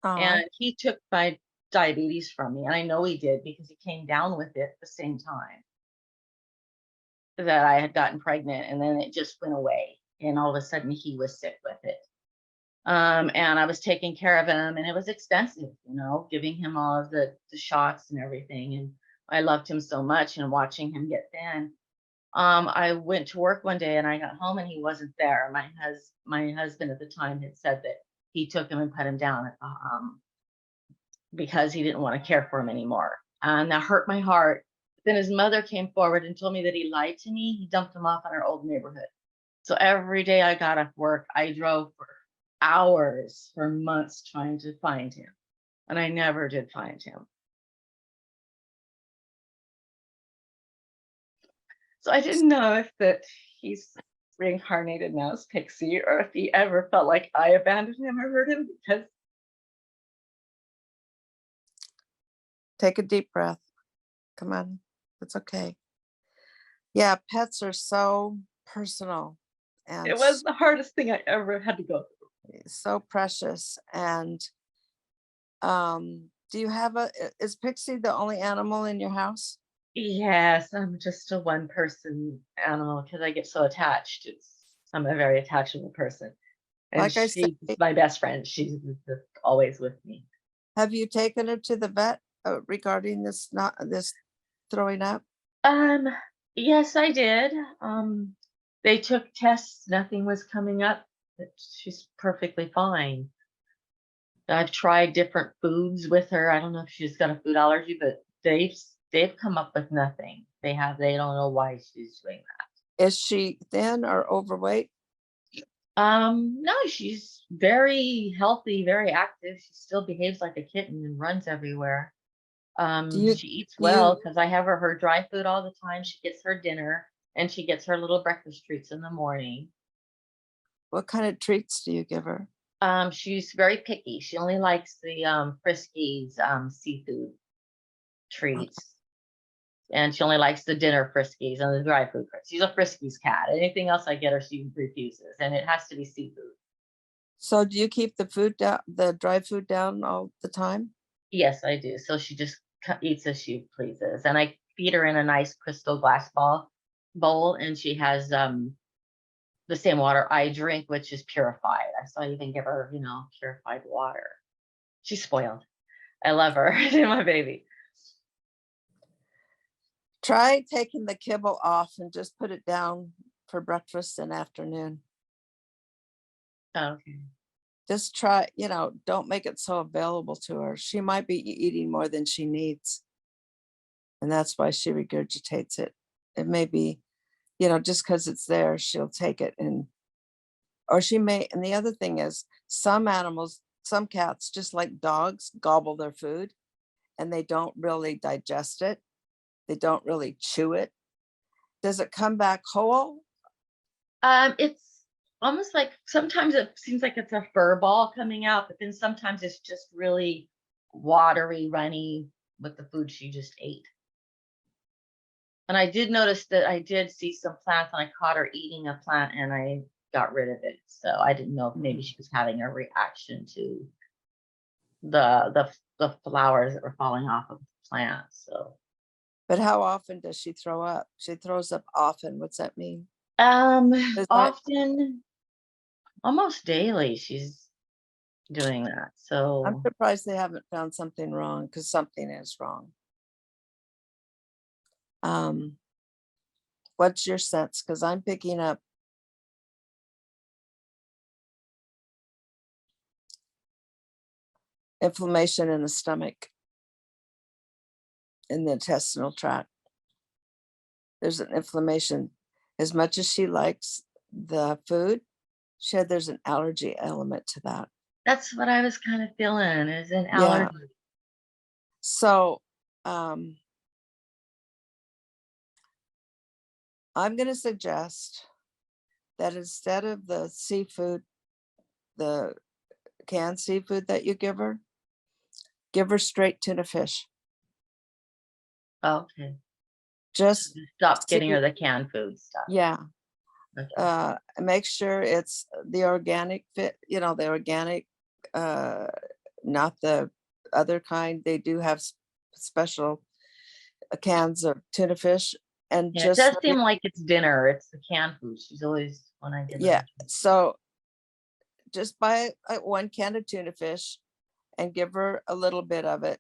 And he took my diabetes from me. And I know he did because he came down with it at the same time that I had gotten pregnant. And then it just went away. And all of a sudden, he was sick with it. And I was taking care of him, and it was expensive, giving him all of the shots and everything. And I loved him so much, and watching him get thin. I went to work one day and I got home and he wasn't there. My husband at the time had said that he took him and put him down because he didn't want to care for him anymore. And that hurt my heart. Then his mother came forward and told me that he lied to me. He dumped him off in our old neighborhood. So every day I got off work, I drove for hours for months trying to find him. And I never did find him. So I didn't know if that he's reincarnated now as Pixie, or if he ever felt like I abandoned him or hurt him, because Take a deep breath. Come on. It's okay. Yeah, pets are so personal and it was the hardest thing I ever had to go through. so precious. And do you have is Pixie the only animal in your house? Yes, I'm just a one-person animal because I get so attached. I'm a very attachable person. And Like I said, she's my best friend. She's just always with me. have you taken her to the vet regarding this throwing up? Yes, I did. They took tests, nothing was coming up. She's perfectly fine. I've tried different foods with her. I don't know if she's got a food allergy, but they've come up with nothing. They don't know why she's doing that. Is she thin or overweight? No, she's very healthy, very active. She still behaves like a kitten and runs everywhere. She eats well because I have her dry food all the time. She gets her dinner and she gets her little breakfast treats in the morning. What kind of treats do you give her? She's very picky. She only likes the Friskies seafood treats. And she only likes the dinner Friskies and the dry food. She's a Friskies cat. Anything else I get her, she refuses, and it has to be seafood. So do you keep the food down, the dry food down all the time? Yes, I do. So she just eats as she pleases, and I feed her in a nice crystal glass bowl, and she has the same water I drink, which is purified. So I even give her, purified water. She's spoiled. I love her. She's my baby. Try taking the kibble off and just put it down for breakfast and afternoon. Okay. Just try, don't make it so available to her. She might be eating more than she needs. And that's why she regurgitates it. It may be just because it's there, she'll take it or she may. And the other thing is some animals, some cats, just like dogs, gobble their food and they don't really digest it. They don't really chew it. Does it come back whole? It's almost like sometimes it seems like it's a fur ball coming out, but then sometimes it's just really watery, runny with the food she just ate. And I did notice that I did see some plants and I caught her eating a plant and I got rid of it. So I didn't know if maybe she was having a reaction to the flowers that were falling off of the plant. So But how often does she throw up? She throws up often. What's that mean? Is that- often, almost daily, she's doing that. I'm So surprised they haven't found something wrong, because something is wrong. What's your sense? Because I'm picking up inflammation in the stomach, in the intestinal tract. There's an inflammation. As much as she likes the food, there's an allergy element to that. that's what I was kind of feeling, is an Yeah. allergy. So I'm going to suggest that instead of the seafood, the canned seafood that you give her straight tuna fish. Okay. Just Stop getting see- her the canned food stuff. yeah. Okay. Make sure it's the organic fit, the organic, not the other kind. They do have special cans of tuna fish, and Yeah, it does seem like it's dinner. It's the canned food. She's always, when I get her. yeah. So just buy one can of tuna fish and give her a little bit of it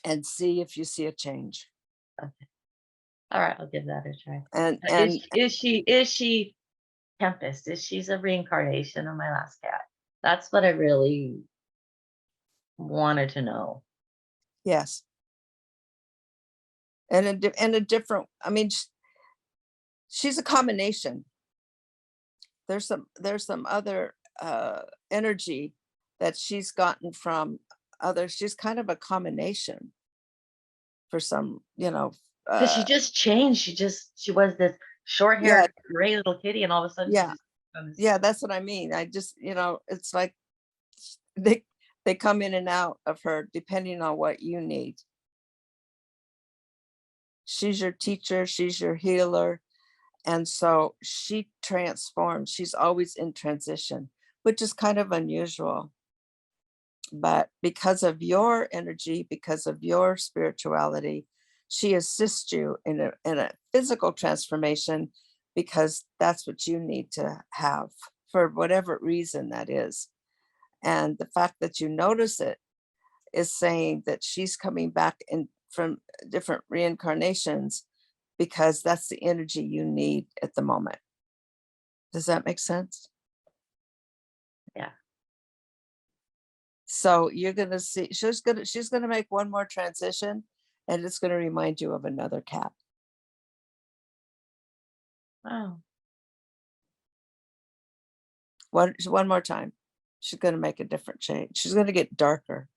and see if you see a change. Okay. All right, I'll give that a try. And Is she Tempest? Is she's a reincarnation of my last cat? That's what I really wanted to know. yes. And a different, I mean, she's a combination. There's some other energy that she's gotten from others. She's kind of a combination for some, Because she just changed. She was this short-haired, gray little kitty, and all of a sudden, yeah. she just Yeah, that's what I mean. I just, it's like they come in and out of her depending on what you need. She's your teacher, she's your healer. And so she transforms. She's always in transition, which is kind of unusual. But because of your energy, because of your spirituality, she assists you in a physical transformation, because that's what you need to have for whatever reason that is. And the fact that you notice it is saying that she's coming back in from different reincarnations, because that's the energy you need at the moment. Does that make sense? Yeah. So you're going to see, she's going to make one more transition, and it's going to remind you of another cat. Wow. One more time. She's going to make a different change. She's going to get darker.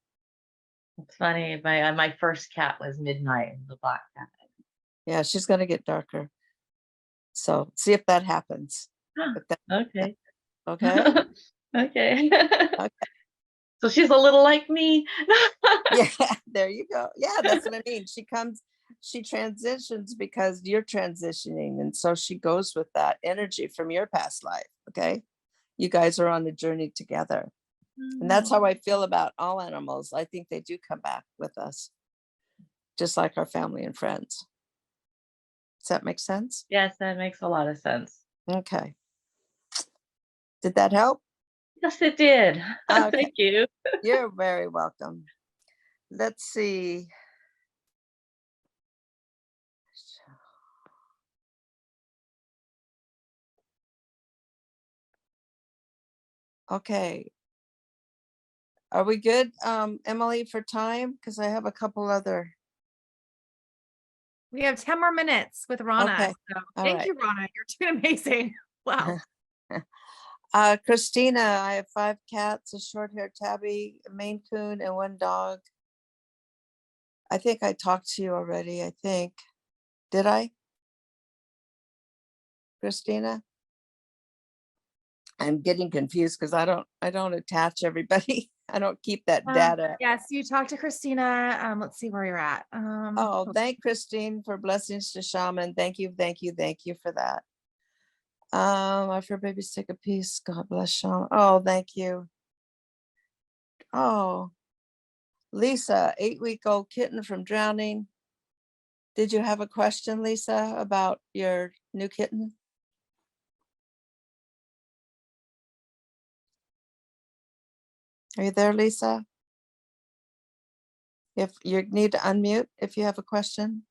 It's funny. My first cat was Midnight, the black cat. Yeah, she's going to get darker. So see if that happens. Okay. Okay. Okay. Okay. So she's a little like me. Yeah, there you go. Yeah, that's what I mean. She transitions because you're transitioning. And so she goes with that energy from your past life. Okay. You guys are on the journey together. And that's how I feel about all animals. I think they do come back with us, just like our family and friends. Does that make sense? Yes, that makes a lot of sense. Okay. Did that help? Yes, it did. Okay. Thank you. You're very welcome. Let's see. Okay. Are we good, Emily, for time? Because I have a couple other. We have 10 more minutes with Ronna. Okay. So All thank right. you, Ronna. You're doing amazing. Wow. Christina, I have 5 cats, a short-haired tabby, a Maine Coon, and 1 dog. I think I talked to you already, I think. Did I? Christina? I'm getting confused because I don't attach everybody. I don't keep that data. Yes, you talked to Christina. Let's see where you're at. Oh, thank Christine for blessings to shaman. Thank you for that. I've heard babies take a piece. God bless shaman. Oh, thank you. Oh, Lisa, 8-week-old kitten from drowning. Did you have a question, Lisa, about your new kitten? Are you there, Lisa? If you need to unmute, if you have a question.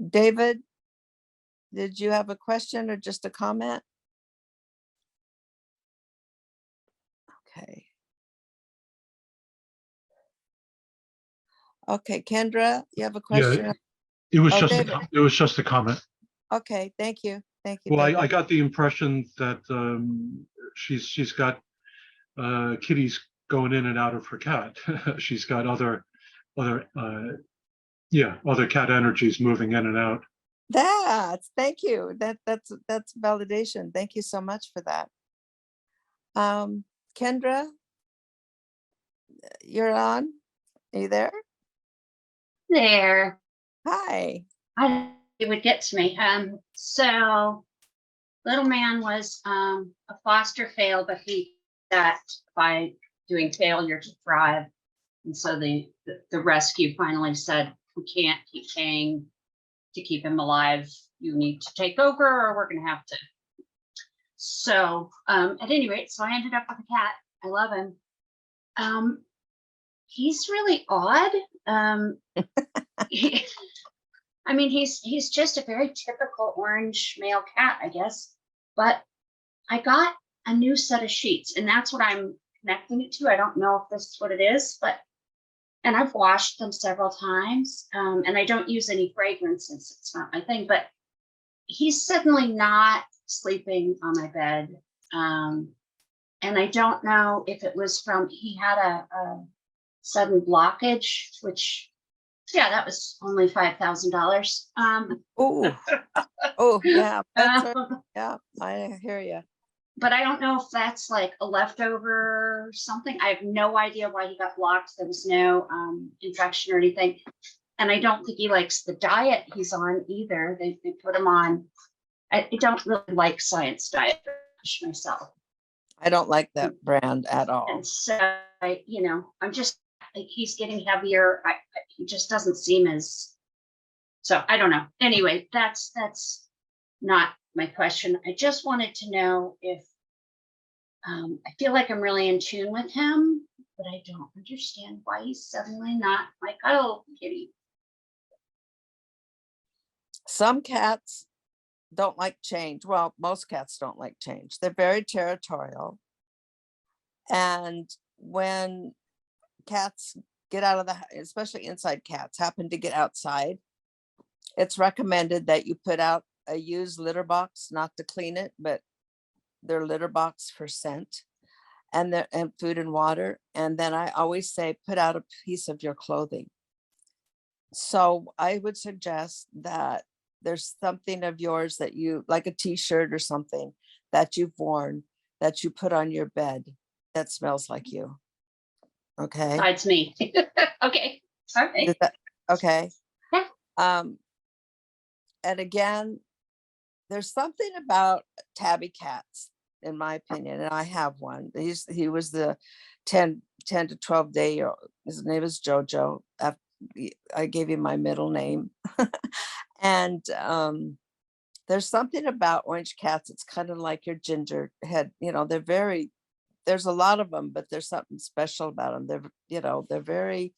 David, did you have a question or just a comment? Okay. Okay, Kendra, you have a question? Yeah, it was Oh, just David. it was just a comment. Okay, thank you. Thank you. Well, I David. got the impression that she's got kitties going in and out of her cat. She's got other cat energies moving in and out. Thank you. That's validation. Thank you so much for that. Kendra, you're on. Are you there? There. Hi. It would get to me. So little man was a foster fail, but he got by doing failure to thrive. And so the rescue finally said, we can't keep paying to keep him alive. You need to take over or we're gonna have to. So at any rate, so I ended up with a cat. I love him. He's really odd. I mean, he's just a very typical orange male cat, I guess. But I got a new set of sheets, and that's what I'm connecting it to. I don't know if this is what it is, and I've washed them several times, and I don't use any fragrances. It's not my thing, but he's suddenly not sleeping on my bed. And I don't know if it was he had a sudden blockage, which, yeah, that was only $5,000. Oh, yeah. Yeah, I hear you. But I don't know if that's like a leftover or something. I have no idea why he got blocked. There was no infection or anything. And I don't think he likes the diet he's on either. They put him on. I don't really like Science Diet myself. I don't like that brand at all. And so, I'm just like, he's getting heavier. He just doesn't seem as, so I don't know. Anyway, that's not my question. I just wanted to know if, I feel like I'm really in tune with him, but I don't understand why he's suddenly not my cuddle kitty. Some cats don't like change. Well, most cats don't like change. They're very territorial. And when cats get out of the, especially inside cats, happen to get outside, it's recommended that you put out a used litter box, not to clean it, but their litter box for scent and food and water. And then I always say, put out a piece of your clothing. So I would suggest that there's something of yours that you, like a t-shirt or something that you've worn, that you put on your bed that smells like you. Okay. Besides me. Okay. All right. Okay. Yeah. And again, there's something about tabby cats, in my opinion, and I have one. He was the 10 to 12 day old. His name is Jojo. I gave him my middle name. And there's something about orange cats. It's kind of like your ginger head. There's a lot of them, but there's something special about them. They're very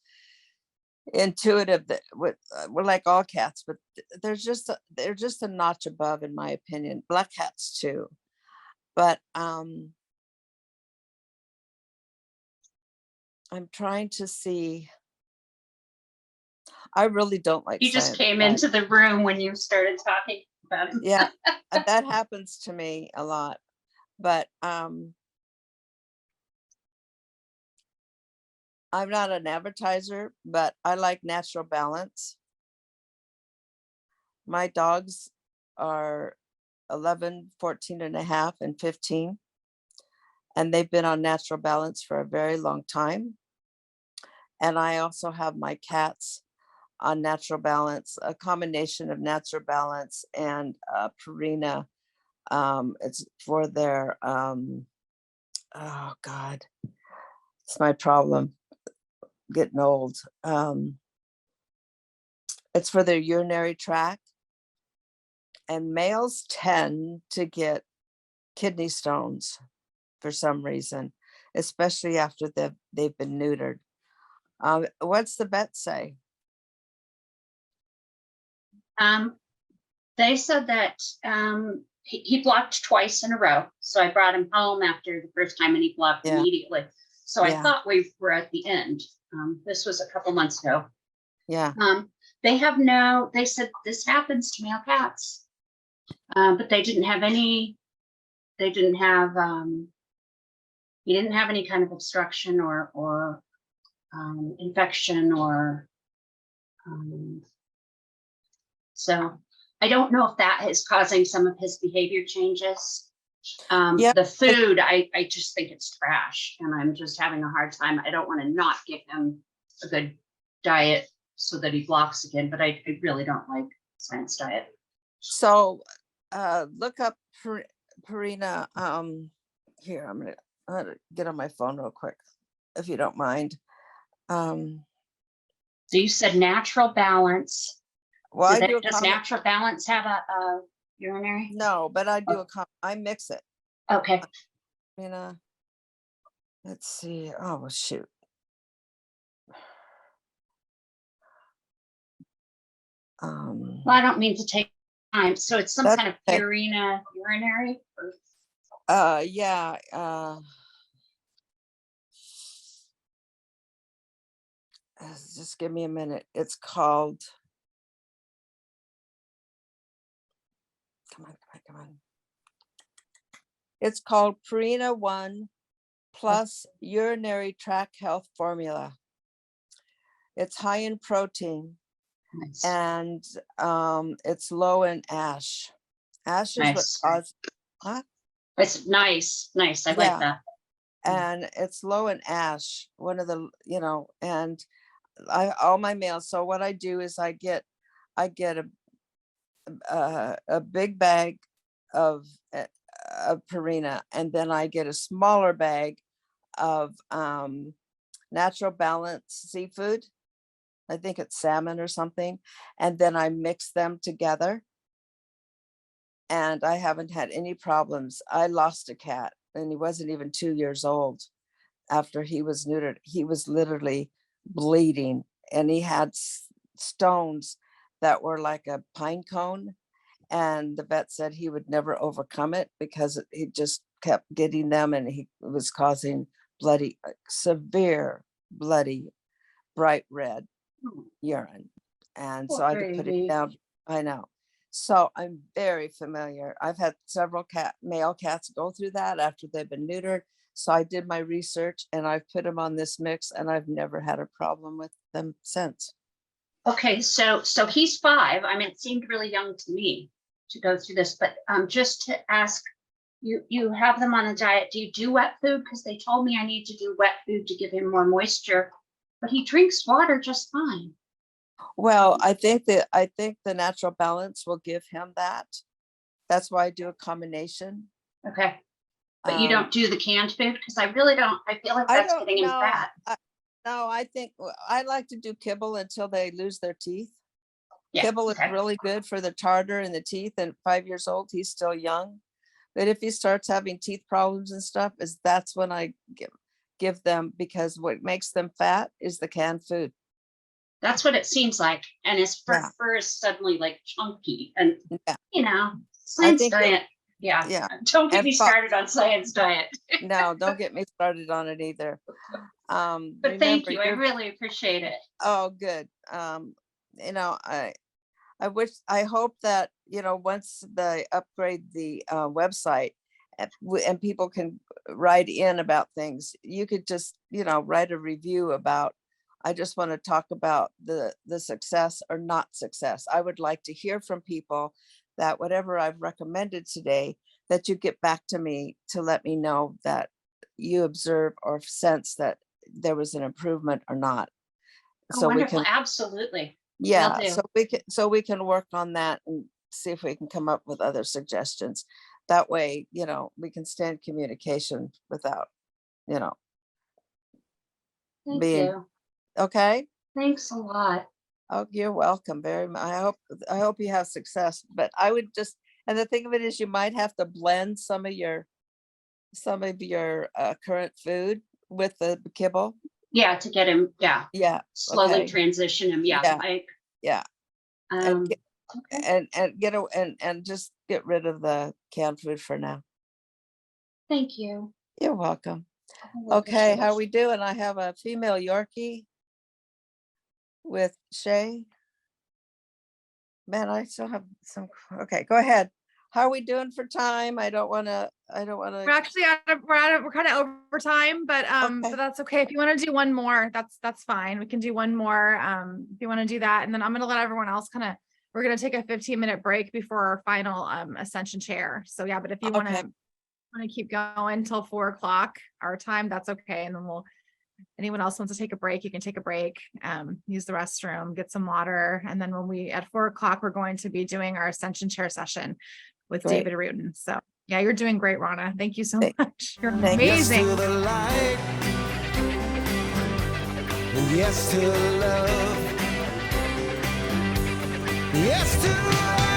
intuitive. We're like all cats, but they're just a notch above, in my opinion. Black cats too, but I'm trying to see. I really don't like You just science, came but into the room when you started talking about it. yeah, that happens to me a lot. But I'm not an advertiser, but I like natural balance. My dogs are 11, 14 and a half, and 15. And they've been on natural balance for a very long time. And I also have my cats on natural balance, a combination of natural balance and Purina. It's for their, oh God, it's my problem, getting old. It's for their urinary tract. And males tend to get kidney stones for some reason, especially after they've been neutered. What's the vet say? They said that he blocked twice in a row. So I brought him home after the first time and he blocked Yeah. immediately. So I Yeah. thought we were at the end. This was a couple months ago. Yeah. They said this happens to male cats. But they didn't have any, he didn't have any kind of obstruction or infection or so I don't know if that is causing some of his behavior changes. Yeah. The food, I just think it's trash and I'm just having a hard time. I don't want to not give him a good diet so that he blocks again, but I really don't like science diet. So look up Purina. Here, I'm gonna get on my phone real quick, if you don't mind. So you said natural balance. Well, Does natural balance have a urinary? No, but I do I mix it. Okay. Let's see. Oh shoot. Well, I don't mean to take time. So it's some kind of okay. Purina urinary? Yeah. Just give me a minute. It's called. Come on. It's called Purina 1 Plus Urinary Tract Health Formula. It's high in protein. Nice. And it's low in ash. Ash is what causes. Huh? It's nice. I like that. And it's low in ash. One of the, and all my males. So what I do is I get a big bag of Purina, and then I get a smaller bag of natural balance seafood. I think it's salmon or something. And then I mix them together. And I haven't had any problems. I lost a cat and he wasn't even 2 years old after he was neutered. He was literally bleeding and he had stones that were like a pine cone. And the vet said he would never overcome it because he just kept getting them and he was causing severe bloody, bright red urine. And so I had to put it down. I know. So I'm very familiar. I've had several male cats go through that after they've been neutered. So I did my research and I've put them on this mix and I've never had a problem with them since. Okay, so he's 5. I mean, it seemed really young to me to go through this, but just to ask, you have them on a diet. Do you do wet food? Because they told me I need to do wet food to give him more moisture, but he drinks water just fine. Well, I think the natural balance will give him that. That's why I do a combination. Okay. But you don't do the canned food? Because I really don't. I feel like that's getting him fat. No, I think I like to do kibble until they lose their teeth. Yeah, kibble is really good for the tartar in the teeth. And 5 years old, he's still young. But if he starts having teeth problems and stuff, that's when I give them, because what makes them fat is the canned food. That's what it seems like. And his fur is suddenly like chunky and, science diet. Yeah. Yeah. Don't get And me started on science diet. No, don't get me started on it either. But thank you. I really appreciate it. Oh, good. You know, I hope that, you know, once they upgrade the website and people can write in about things, you could just, you know, write a review about, I just want to talk about the success or not success. I would like to hear from people that whatever I've recommended today, that you get back to me to let me know that you observe or sense that there was an improvement or not. Oh, So we wonderful. can, Absolutely. yeah, Will do. so we can work on that and see if we can come up with other suggestions. That way, you know, we can stay in communication without, you know, Thank being you. okay. Thanks a lot. Oh, you're welcome very much. I hope you have success, but I would just, and the thing of it is you might have to blend some of your current food with the kibble. Yeah, to get him, Yeah. slowly Okay. transition him. Yeah. Yeah. Okay. And just get rid of the canned food for now. Thank you. You're welcome. I really Okay, appreciate how it. we doing? I have a female Yorkie with Shay. Man, I still have some. Okay, go ahead. How are we doing for time? I don't want to. We're actually we're kind of over time, but that's okay. If you want to do one more, that's fine. We can do one more. If you want to do that, and then I'm going to let everyone else we're going to take a 15-minute break before our final ascension chair. So yeah, but if you want to keep going until 4 o'clock our time, that's okay. And then anyone else wants to take a break, you can take a break, use the restroom, get some water. And then at 4 o'clock, we're going to be doing our ascension chair session with Great. David Rutan. So yeah, you're doing great, Ronna. Thank you so much. You're Thank you. amazing. Yes to the light. Yes to love. Yes to love.